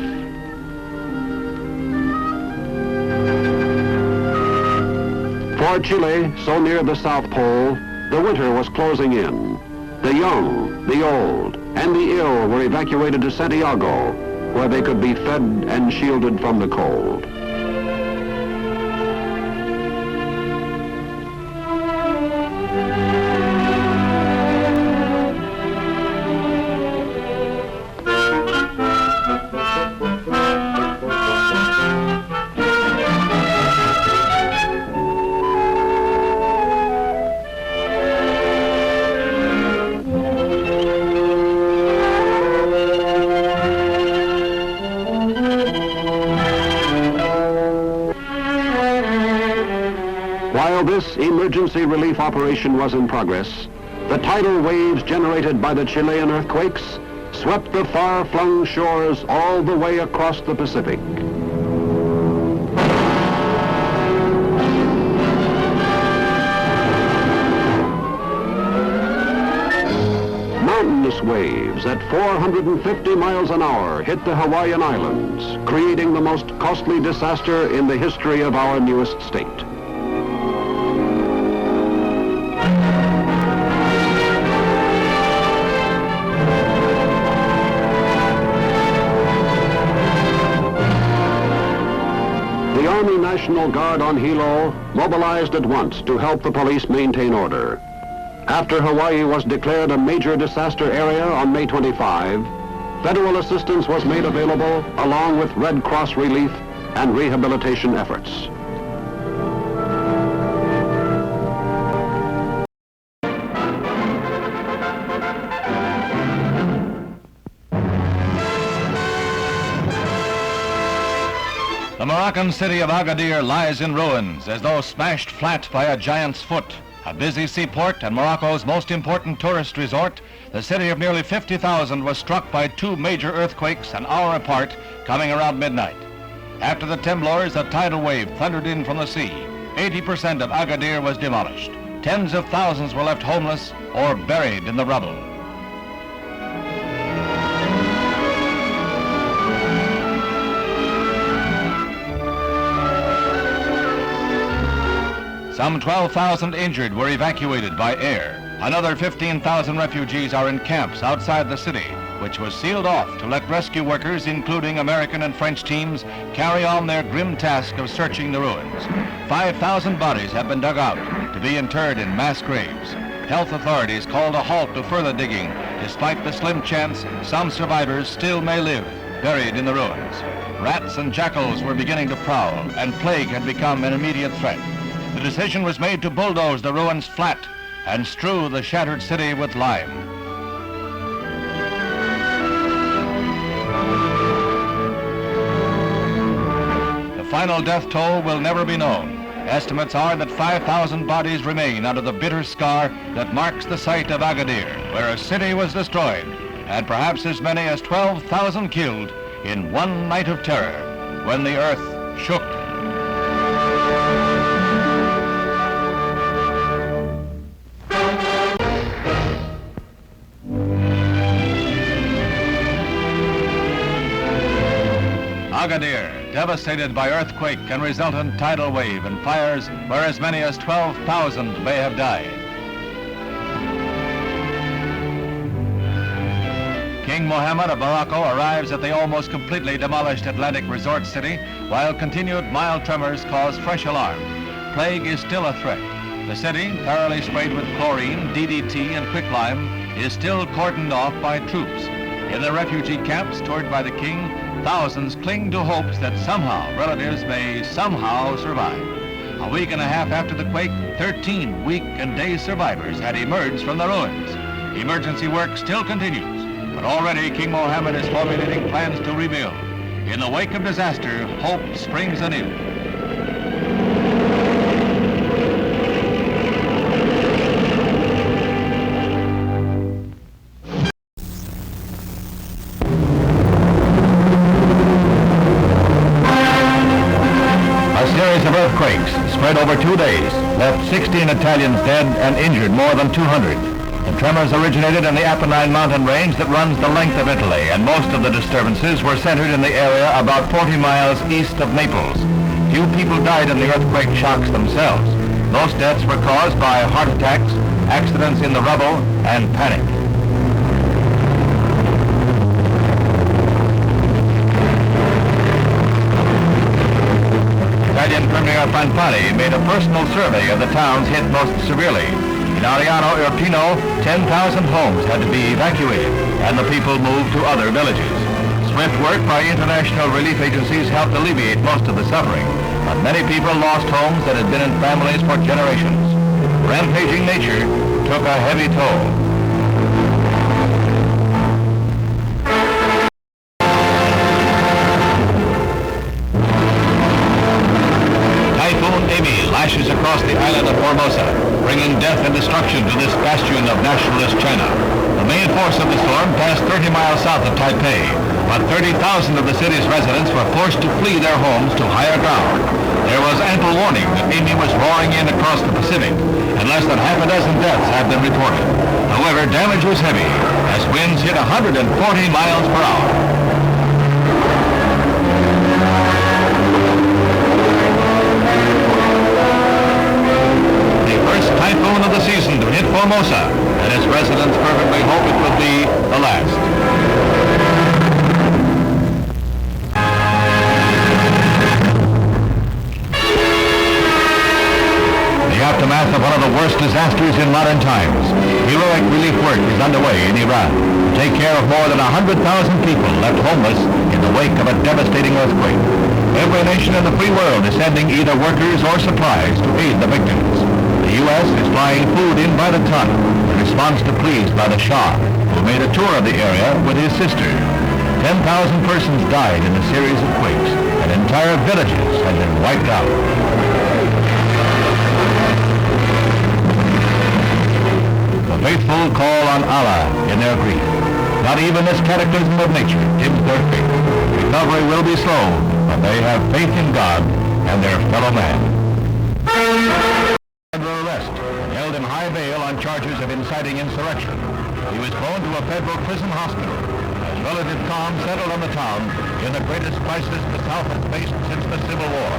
For Chile, so near the South Pole, the winter was closing in. The young, the old, and the ill were evacuated to Santiago, where they could be fed and shielded from the cold. While this emergency relief operation was in progress, the tidal waves generated by the Chilean earthquakes swept the far-flung shores all the way across the Pacific. Mountainous waves at 450 miles an hour hit the Hawaiian Islands, creating the most costly disaster in the history of our newest state. The Army National Guard on Hilo mobilized at once to help the police maintain order. After Hawaii was declared a major disaster area on May 25, federal assistance was made available along with Red Cross relief and rehabilitation efforts. The Moroccan city of Agadir lies in ruins, as though smashed flat by a giant's foot. A busy seaport and Morocco's most important tourist resort, the city of nearly 50,000 was struck by two major earthquakes an hour apart, coming around midnight. After the temblors, a tidal wave thundered in from the sea. 80% of Agadir was demolished. Tens of thousands were left homeless or buried in the rubble. Some 12,000 injured were evacuated by air. Another 15,000 refugees are in camps outside the city, which was sealed off to let rescue workers, including American and French teams, carry on their grim task of searching the ruins. 5,000 bodies have been dug out to be interred in mass graves. Health authorities called a halt to further digging, despite the slim chance some survivors still may live buried in the ruins. Rats and jackals were beginning to prowl, and plague had become an immediate threat. The decision was made to bulldoze the ruins flat and strew the shattered city with lime. The final death toll will never be known. Estimates are that 5,000 bodies remain under the bitter scar that marks the site of Agadir, where a city was destroyed, and perhaps as many as 12,000 killed in one night of terror when the earth shook. Agadir, devastated by earthquake and resultant tidal wave and fires where as many as 12,000 may have died. King Mohammed of Morocco arrives at the almost completely demolished Atlantic resort city, while continued mild tremors cause fresh alarm. Plague is still a threat. The city, thoroughly sprayed with chlorine, DDT, and quicklime, is still cordoned off by troops. In the refugee camps toured by the king, thousands cling to hopes that somehow relatives may somehow survive. A week and a half after the quake, 13 weak and dazed survivors had emerged from the ruins. Emergency work still continues, but already King Mohammed is formulating plans to rebuild. In the wake of disaster, hope springs anew. Earthquakes spread over 2 days left 16 Italians dead and injured more than 200. The tremors originated in the Apennine mountain range that runs the length of Italy, and most of the disturbances were centered in the area about 40 miles east of Naples. Few people died in the earthquake shocks themselves. Most deaths were caused by heart attacks, accidents in the rubble, and panic. Italian Premier Fanfani made a personal survey of the towns hit most severely. In Ariano Irpino, 10,000 homes had to be evacuated, and the people moved to other villages. Swift work by international relief agencies helped alleviate most of the suffering, but many people lost homes that had been in families for generations. Rampaging nature took a heavy toll. Lashes across the island of Formosa, bringing death and destruction to this bastion of nationalist China. The main force of the storm passed 30 miles south of Taipei, but 30,000 of the city's residents were forced to flee their homes to higher ground. There was ample warning that Amy was roaring in across the Pacific, and less than half a dozen deaths have been reported. However, damage was heavy, as winds hit 140 miles per hour. Typhoon of the season to hit Formosa, and its residents fervently hope it will be the last. The aftermath of one of the worst disasters in modern times. Heroic relief work is underway in Iran to take care of more than 100,000 people left homeless in the wake of a devastating earthquake. Every nation in the free world is sending either workers or supplies to aid the victims. The U.S. is flying food in by the ton in response to pleas by the Shah, who made a tour of the area with his sister. 10,000 persons died in a series of quakes, and entire villages had been wiped out. The faithful call on Allah in their grief. Not even this cataclysm of nature dims their faith. Recovery will be slow, but they have faith in God and their fellow man. Under arrest and held in high bail on charges of inciting insurrection. He was flown to a federal prison hospital as relative calm settled on the town in the greatest crisis the South has faced since the Civil War.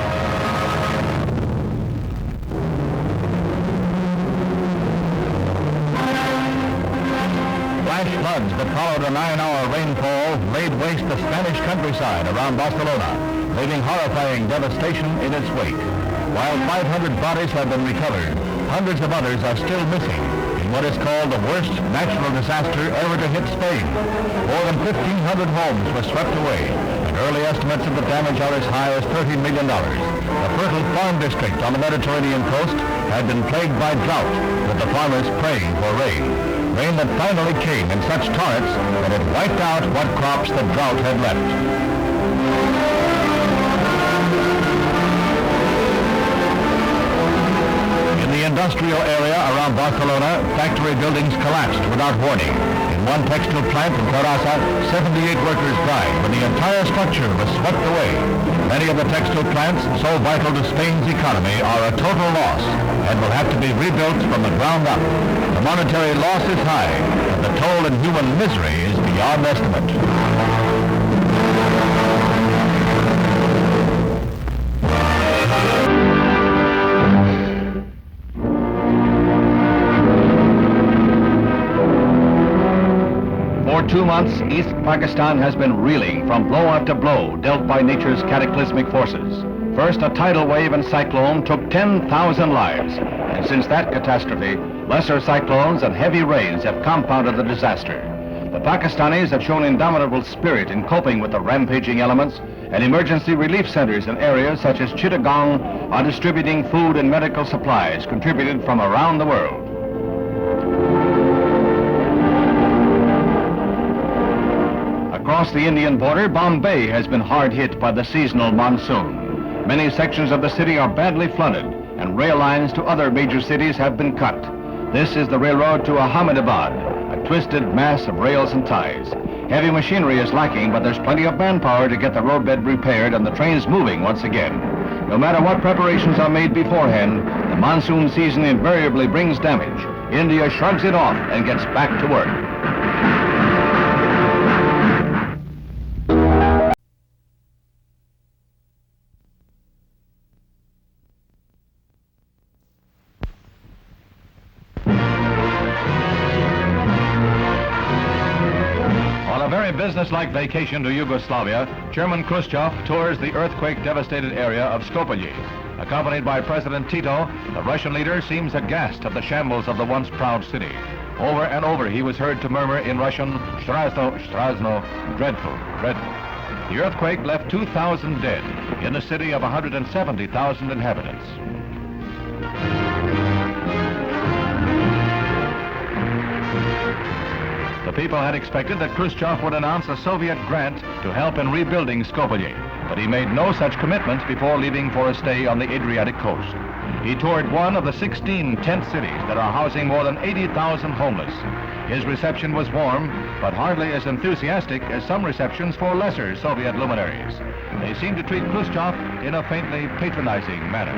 Flash floods that followed a 9-hour rainfall laid waste the Spanish countryside around Barcelona, leaving horrifying devastation in its wake. While 500 bodies have been recovered, hundreds of others are still missing in what is called the worst natural disaster ever to hit Spain. More than 1,500 homes were swept away, and early estimates of the damage are as high as $30 million. The fertile farm district on the Mediterranean coast had been plagued by drought, with the farmers praying for rain. Rain that finally came in such torrents that it wiped out what crops the drought had left. In the industrial area around Barcelona, factory buildings collapsed without warning. In one textile plant in Terrassa, 78 workers died when the entire structure was swept away. Many of the textile plants, so vital to Spain's economy, are a total loss and will have to be rebuilt from the ground up. The monetary loss is high, but the toll in human misery is beyond estimate. For 2 miles months, East Pakistan has been reeling from blow after blow dealt by nature's cataclysmic forces. First, a tidal wave and cyclone took 10,000 lives. And since that catastrophe, lesser cyclones and heavy rains have compounded the disaster. The Pakistanis have shown indomitable spirit in coping with the rampaging elements, and emergency relief centers in areas such as Chittagong are distributing food and medical supplies contributed from around the world. Across the Indian border, Bombay has been hard hit by the seasonal monsoon. Many sections of the city are badly flooded, and rail lines to other major cities have been cut. This is the railroad to Ahmedabad, a twisted mass of rails and ties. Heavy machinery is lacking, but there's plenty of manpower to get the roadbed repaired and the trains moving once again. No matter what preparations are made beforehand, the monsoon season invariably brings damage. India shrugs it off and gets back to work. Business-like vacation to Yugoslavia, Chairman Khrushchev tours the earthquake-devastated area of Skopje. Accompanied by President Tito, the Russian leader seems aghast at the shambles of the once proud city. Over and over he was heard to murmur in Russian, "Strasno, Strasno, dreadful, dreadful." The earthquake left 2,000 dead in a city of 170,000 inhabitants. The people had expected that Khrushchev would announce a Soviet grant to help in rebuilding Skopje, but he made no such commitments before leaving for a stay on the Adriatic coast. He toured one of the 16 tent cities that are housing more than 80,000 homeless. His reception was warm, but hardly as enthusiastic as some receptions for lesser Soviet luminaries. They seemed to treat Khrushchev in a faintly patronizing manner.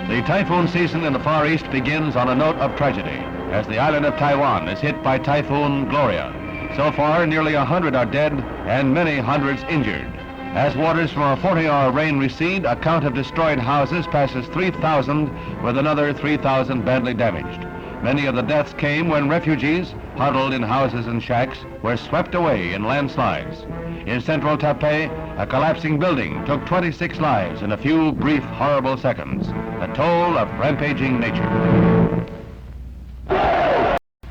The typhoon season in the Far East begins on a note of tragedy, as the island of Taiwan is hit by Typhoon Gloria. So far, nearly 100 are dead and many hundreds injured. As waters from a 40-hour rain recede, a count of destroyed houses passes 3,000, with another 3,000 badly damaged. Many of the deaths came when refugees, huddled in houses and shacks, were swept away in landslides. In central Taipei, a collapsing building took 26 lives in a few brief, horrible seconds. The toll of rampaging nature.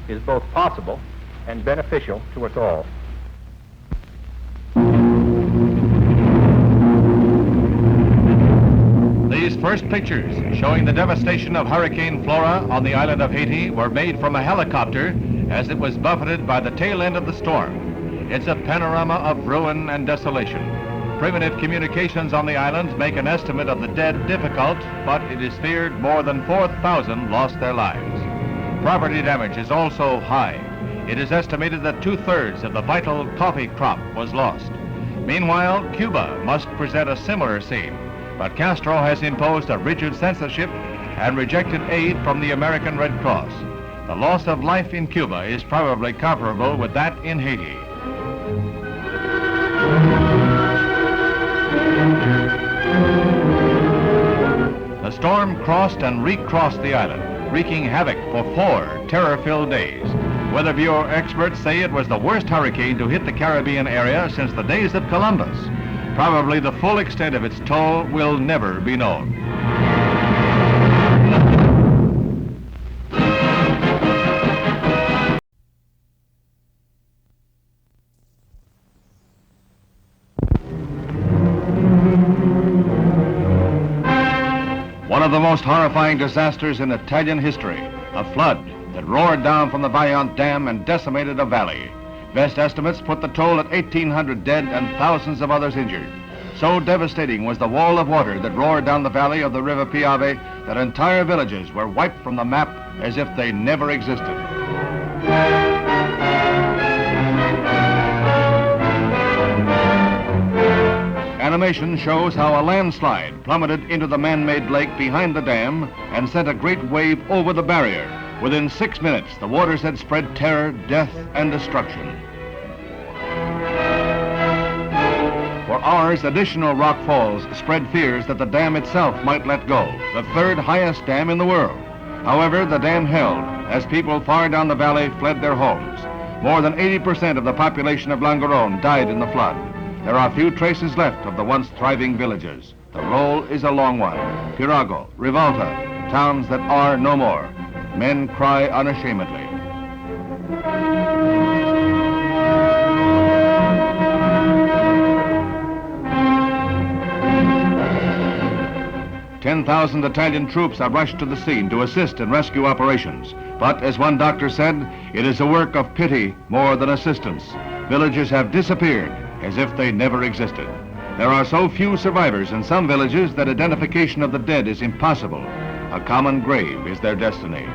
Is both possible and beneficial to us all. These first pictures showing the devastation of Hurricane Flora on the island of Haiti were made from a helicopter as it was buffeted by the tail end of the storm. It's a panorama of ruin and desolation. Primitive communications on the islands make an estimate of the dead difficult, but it is feared more than 4,000 lost their lives. Property damage is also high. It is estimated that 2/3 of the vital coffee crop was lost. Meanwhile, Cuba must present a similar scene, but Castro has imposed a rigid censorship and rejected aid from the American Red Cross. The loss of life in Cuba is probably comparable with that in Haiti. The storm crossed and recrossed the island, wreaking havoc for 4 terror-filled days. Weather Bureau experts say it was the worst hurricane to hit the Caribbean area since the days of Columbus. Probably the full extent of its toll will never be known. One of the most horrifying disasters in Italian history, a flood that roared down from the Vaillant Dam and decimated a valley. Best estimates put the toll at 1,800 dead and thousands of others injured. So devastating was the wall of water that roared down the valley of the River Piave that entire villages were wiped from the map as if they never existed. Animation shows how a landslide plummeted into the man-made lake behind the dam and sent a great wave over the barrier. Within 6 minutes, the waters had spread terror, death, and destruction. hours, additional rock falls spread fears that the dam itself might let go, the third highest dam in the world. However, the dam held as people far down the valley fled their homes. More than 80% of the population of Langaron died in the flood. There are few traces left of the once thriving villages. The roll is a long one. Pirago, Rivalta, towns that are no more. Men cry unashamedly. "10,000 Italian troops are rushed to the scene to assist in rescue operations. But, as one doctor said, it is a work of pity more than assistance. Villages have disappeared as if they never existed. There are so few survivors in some villages that identification of the dead is impossible. A common grave is their destiny."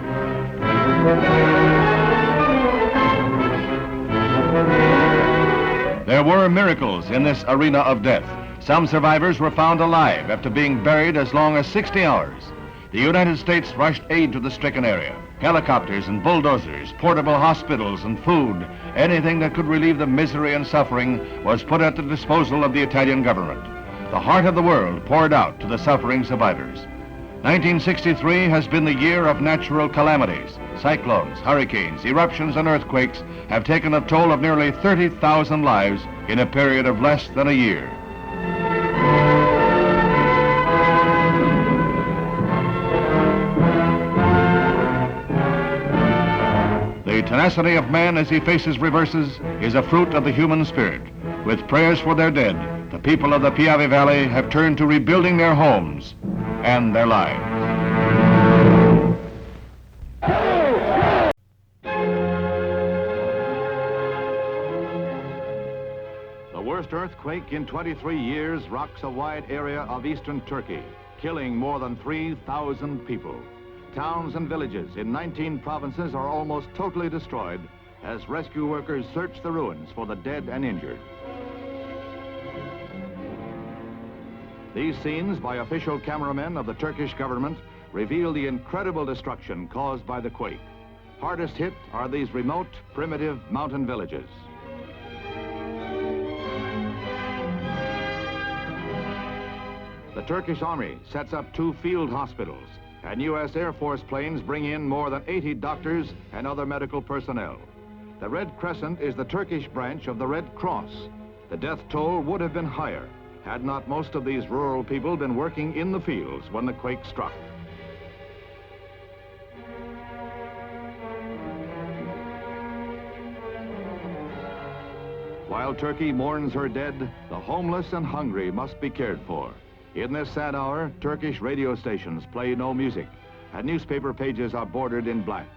There were miracles in this arena of death. Some survivors were found alive after being buried as long as 60 hours. The United States rushed aid to the stricken area. Helicopters and bulldozers, portable hospitals and food, anything that could relieve the misery and suffering was put at the disposal of the Italian government. The heart of the world poured out to the suffering survivors. 1963 has been the year of natural calamities. Cyclones, hurricanes, eruptions, and earthquakes have taken a toll of nearly 30,000 lives in a period of less than a year. The tenacity of man as he faces reverses is a fruit of the human spirit. With prayers for their dead, the people of the Piave Valley have turned to rebuilding their homes and their lives. The worst earthquake in 23 years rocks a wide area of eastern Turkey, killing more than 3,000 people. Towns and villages in 19 provinces are almost totally destroyed as rescue workers search the ruins for the dead and injured. These scenes by official cameramen of the Turkish government reveal the incredible destruction caused by the quake. Hardest hit are these remote, primitive mountain villages. The Turkish Army sets up 2 field hospitals, and U.S. Air Force planes bring in more than 80 doctors and other medical personnel. The Red Crescent is the Turkish branch of the Red Cross. The death toll would have been higher had not most of these rural people been working in the fields when the quake struck. While Turkey mourns her dead, the homeless and hungry must be cared for. In this sad hour, Turkish radio stations play no music, and newspaper pages are bordered in black.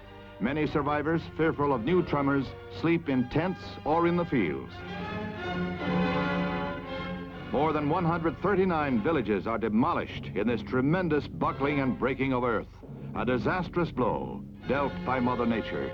Many survivors, fearful of new tremors, sleep in tents or in the fields. More than 139 villages are demolished in this tremendous buckling and breaking of earth, a disastrous blow dealt by Mother Nature.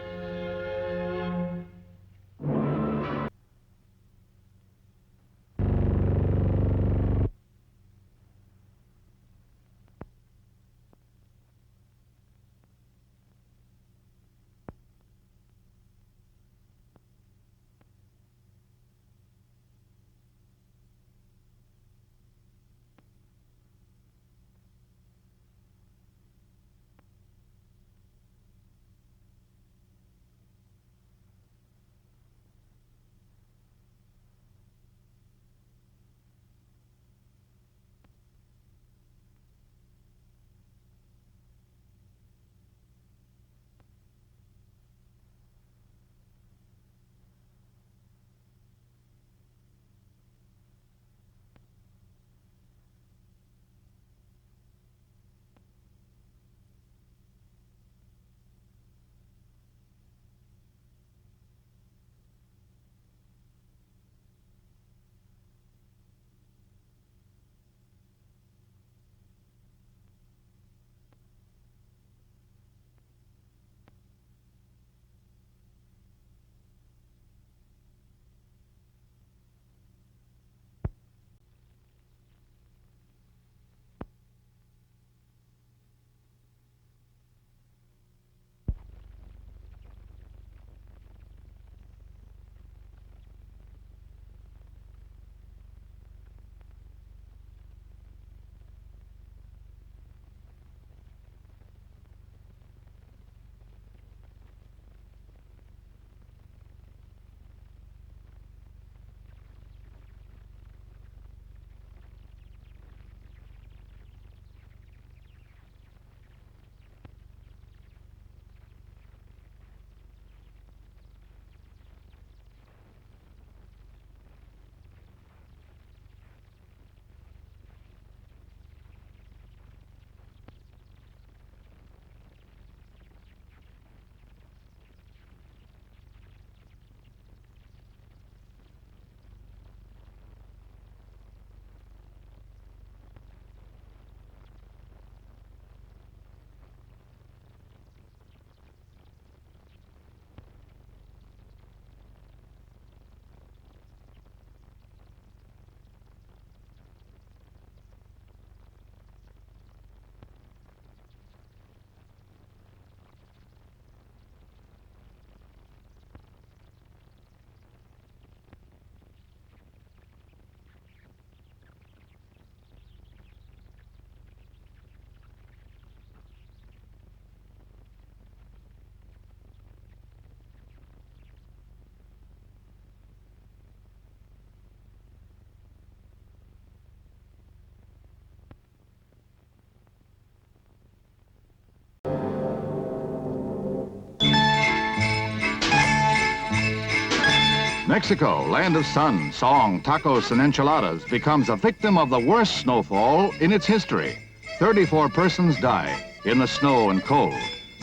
Mexico, land of sun, song, tacos, and enchiladas, becomes a victim of the worst snowfall in its history. 34 persons die in the snow and cold.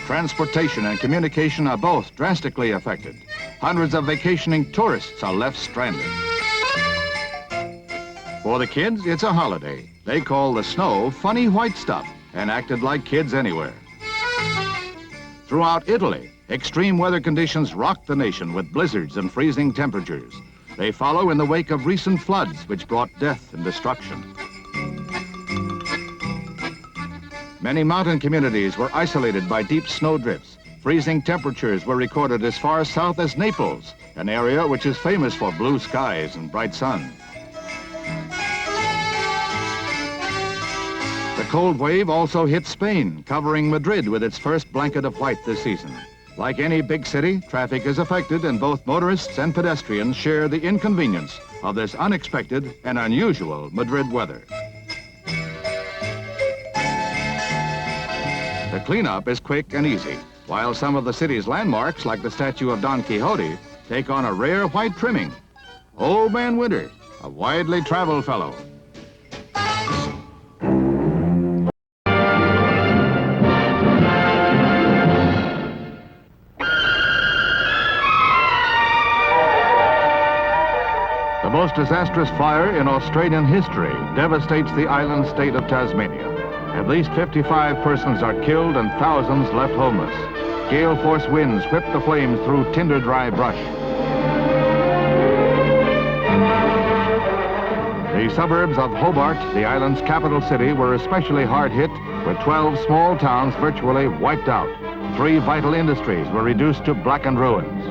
Transportation and communication are both drastically affected. Hundreds of vacationing tourists are left stranded. For the kids, it's a holiday. They call the snow funny white stuff and acted like kids anywhere. Throughout Italy, extreme weather conditions rocked the nation with blizzards and freezing temperatures. They follow in the wake of recent floods, which brought death and destruction. Many mountain communities were isolated by deep snow drifts. Freezing temperatures were recorded as far south as Naples, an area which is famous for blue skies and bright sun. The cold wave also hit Spain, covering Madrid with its first blanket of white this season. Like any big city, traffic is affected, and both motorists and pedestrians share the inconvenience of this unexpected and unusual Madrid weather. The cleanup is quick and easy, while some of the city's landmarks, like the statue of Don Quixote, take on a rare white trimming. Old Man Winter, a widely traveled fellow. The most disastrous fire in Australian history devastates the island state of Tasmania. At least 55 persons are killed and thousands left homeless. Gale force winds whip the flames through tinder-dry brush. The suburbs of Hobart, the island's capital city, were especially hard hit, with 12 small towns virtually wiped out. 3 vital industries were reduced to blackened ruins.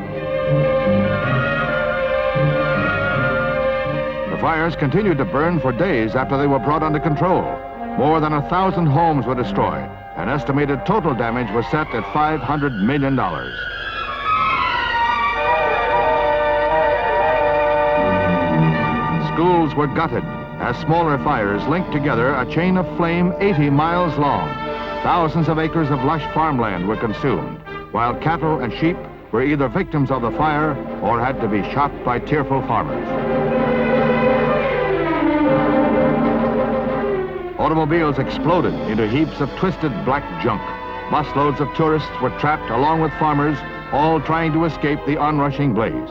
The fires continued to burn for days after they were brought under control. More than 1,000 homes were destroyed. An estimated total damage was set at $500 million. Schools were gutted as smaller fires linked together a chain of flame 80 miles long. Thousands of acres of lush farmland were consumed, while cattle and sheep were either victims of the fire or had to be shot by tearful farmers. Automobiles exploded into heaps of twisted black junk. Busloads of tourists were trapped along with farmers, all trying to escape the onrushing blaze.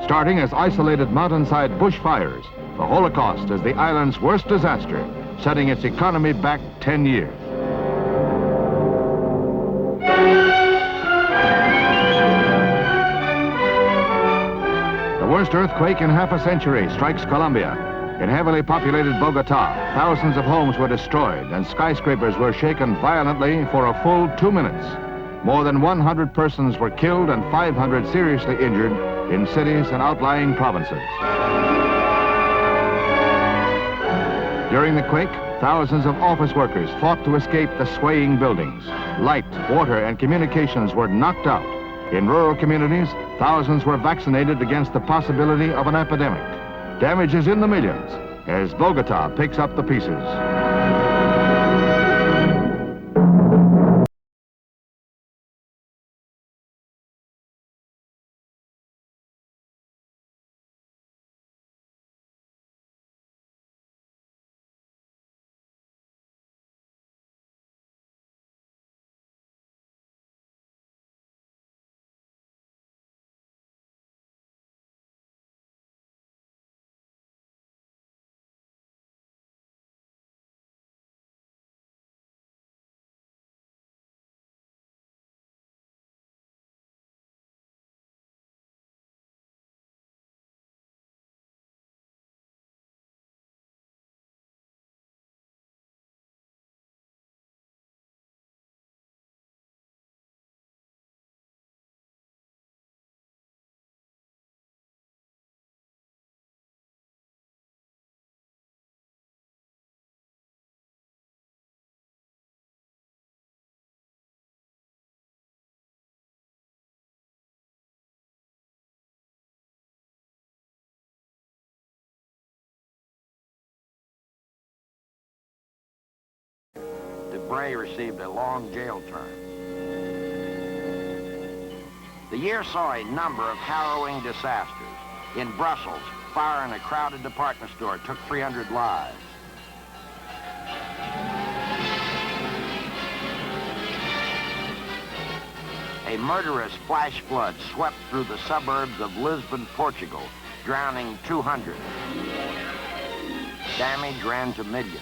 Starting as isolated mountainside bushfires, the Holocaust is the island's worst disaster, setting its economy back 10 years. The worst earthquake in half a century strikes Colombia. In heavily populated Bogota, thousands of homes were destroyed and skyscrapers were shaken violently for a full 2 minutes. More than 100 persons were killed and 500 seriously injured in cities and outlying provinces. During the quake, thousands of office workers fought to escape the swaying buildings. Light, water, and communications were knocked out. In rural communities, thousands were vaccinated against the possibility of an epidemic. Damage is in the millions as Bogota picks up the pieces. Bray received a long jail term. The year saw a number of harrowing disasters. In Brussels, fire in a crowded department store took 300 lives. A murderous flash flood swept through the suburbs of Lisbon, Portugal, drowning 200. Damage ran to millions.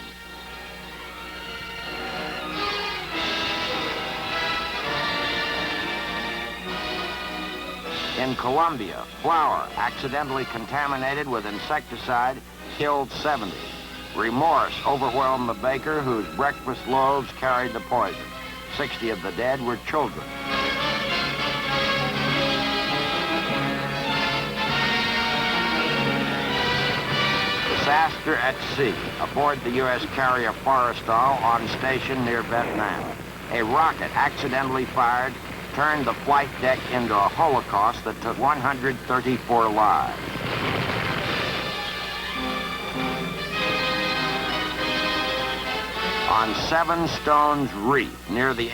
In Colombia, flour accidentally contaminated with insecticide killed 70. Remorse overwhelmed the baker whose breakfast loaves carried the poison. 60 of the dead were children. Disaster at sea aboard the U.S. carrier Forrestal on station near Vietnam. A rocket accidentally fired turned the flight deck into a holocaust that took 134 lives. On Seven Stones Reef near the...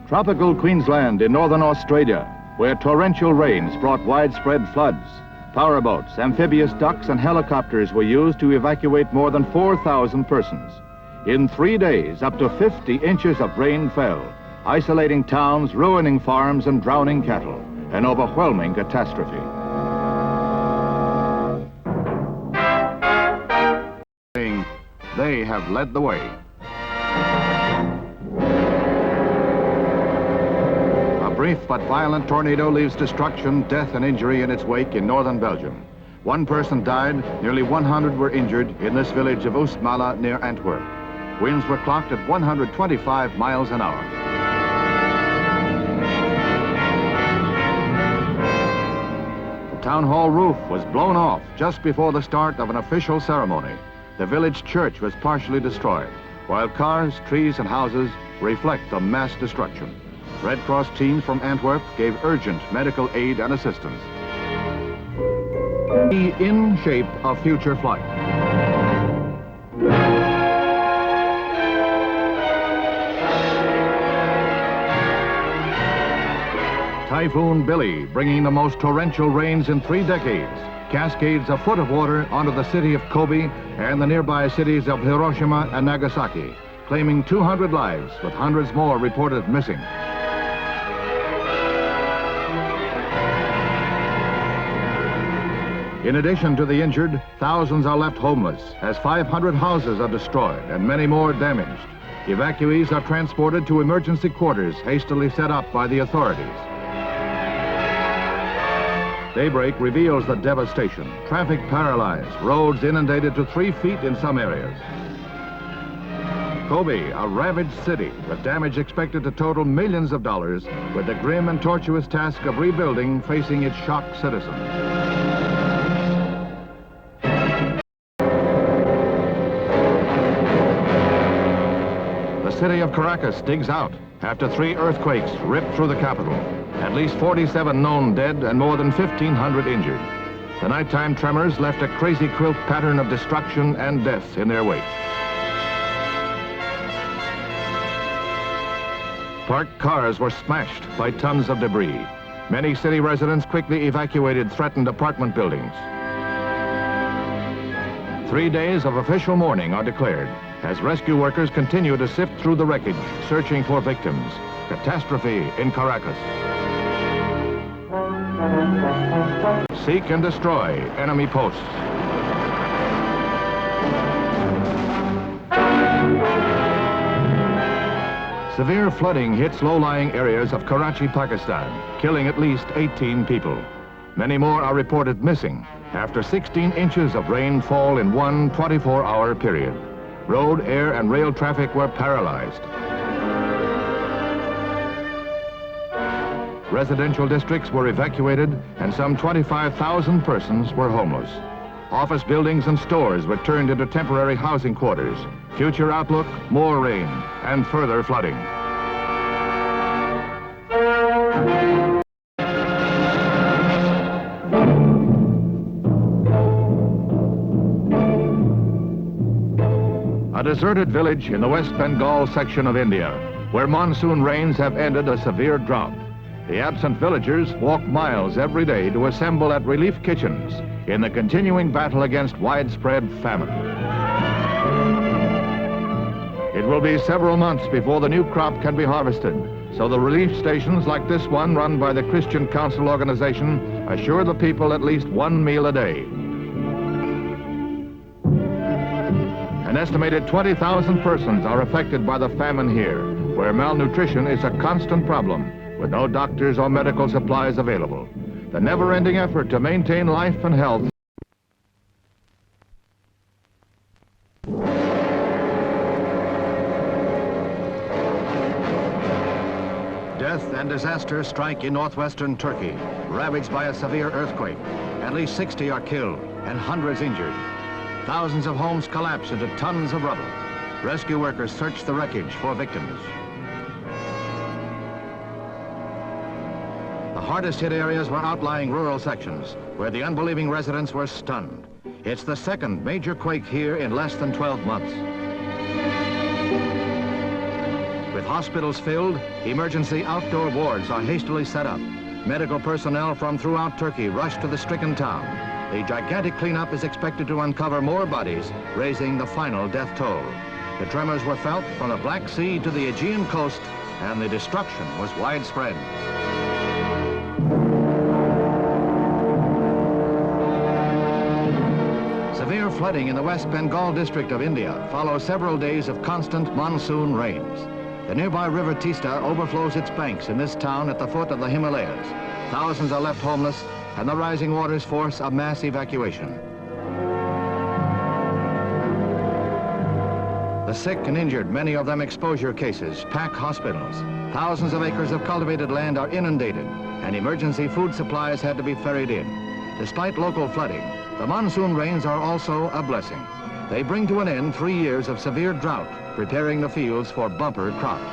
Tropical Queensland in northern Australia, where torrential rains brought widespread floods. Powerboats, amphibious ducks, and helicopters were used to evacuate more than 4,000 persons. In 3 days, up to 50 inches of rain fell, isolating towns, ruining farms, and drowning cattle. An overwhelming catastrophe. They have led the way. A brief but violent tornado leaves destruction, death, and injury in its wake in northern Belgium. 1 person died, nearly 100 were injured in this village of Oostmalle near Antwerp. Winds were clocked at 125 miles an hour. The town hall roof was blown off just before the start of an official ceremony. The village church was partially destroyed, while cars, trees, and houses reflect the mass destruction. Red Cross teams from Antwerp gave urgent medical aid and assistance. Be in shape of future flight. Typhoon Billy, bringing the most torrential rains in 3 decades, cascades a foot of water onto the city of Kobe and the nearby cities of Hiroshima and Nagasaki, claiming 200 lives, with hundreds more reported missing. In addition to the injured, thousands are left homeless, as 500 houses are destroyed and many more damaged. Evacuees are transported to emergency quarters hastily set up by the authorities. Daybreak reveals the devastation. Traffic paralyzed, roads inundated to 3 feet in some areas. Kobe, a ravaged city with damage expected to total millions of dollars, with the grim and tortuous task of rebuilding facing its shocked citizens. The city of Caracas digs out after 3 earthquakes ripped through the capital. At least 47 known dead and more than 1,500 injured. The nighttime tremors left a crazy quilt pattern of destruction and death in their wake. Parked cars were smashed by tons of debris. Many city residents quickly evacuated threatened apartment buildings. 3 days of official mourning are declared as rescue workers continue to sift through the wreckage, searching for victims. Catastrophe in Caracas. Seek and destroy enemy posts. Severe flooding hits low-lying areas of Karachi, Pakistan, killing at least 18 people. Many more are reported missing after 16 inches of rainfall in one 24-hour period. Road, air, and rail traffic were paralyzed. Residential districts were evacuated and some 25,000 persons were homeless. Office buildings and stores were turned into temporary housing quarters. Future outlook, more rain and further flooding. A deserted village in the West Bengal section of India, where monsoon rains have ended a severe drought. The absent villagers walk miles every day to assemble at relief kitchens in the continuing battle against widespread famine. It will be several months before the new crop can be harvested, so the relief stations like this one run by the Christian Council organization assure the people at least one meal a day. An estimated 20,000 persons are affected by the famine here, where malnutrition is a constant problem, with no doctors or medical supplies available. The never-ending effort to maintain life and health Death and disaster strike in northwestern Turkey, ravaged by a severe earthquake. At least 60 are killed and hundreds injured. Thousands of homes collapse into tons of rubble. Rescue workers search the wreckage for victims. The hardest hit areas were outlying rural sections, where the unbelieving residents were stunned. It's the second major quake here in less than 12 months. With hospitals filled, emergency outdoor wards are hastily set up. Medical personnel from throughout Turkey rush to the stricken town. The gigantic cleanup is expected to uncover more bodies, raising the final death toll. The tremors were felt from the Black Sea to the Aegean coast, and the destruction was widespread. Severe flooding in the West Bengal district of India follows several days of constant monsoon rains. The nearby river Tista overflows its banks in this town at the foot of the Himalayas. Thousands are left homeless, and the rising waters force a mass evacuation. The sick and injured, many of them exposure cases, pack hospitals. Thousands of acres of cultivated land are inundated, and emergency food supplies had to be ferried in. Despite local flooding, the monsoon rains are also a blessing. They bring to an end 3 years of severe drought, preparing the fields for bumper crops.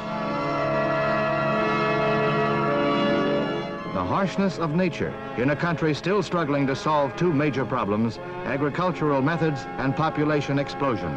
The harshness of nature in a country still struggling to solve two major problems, agricultural methods and population explosion.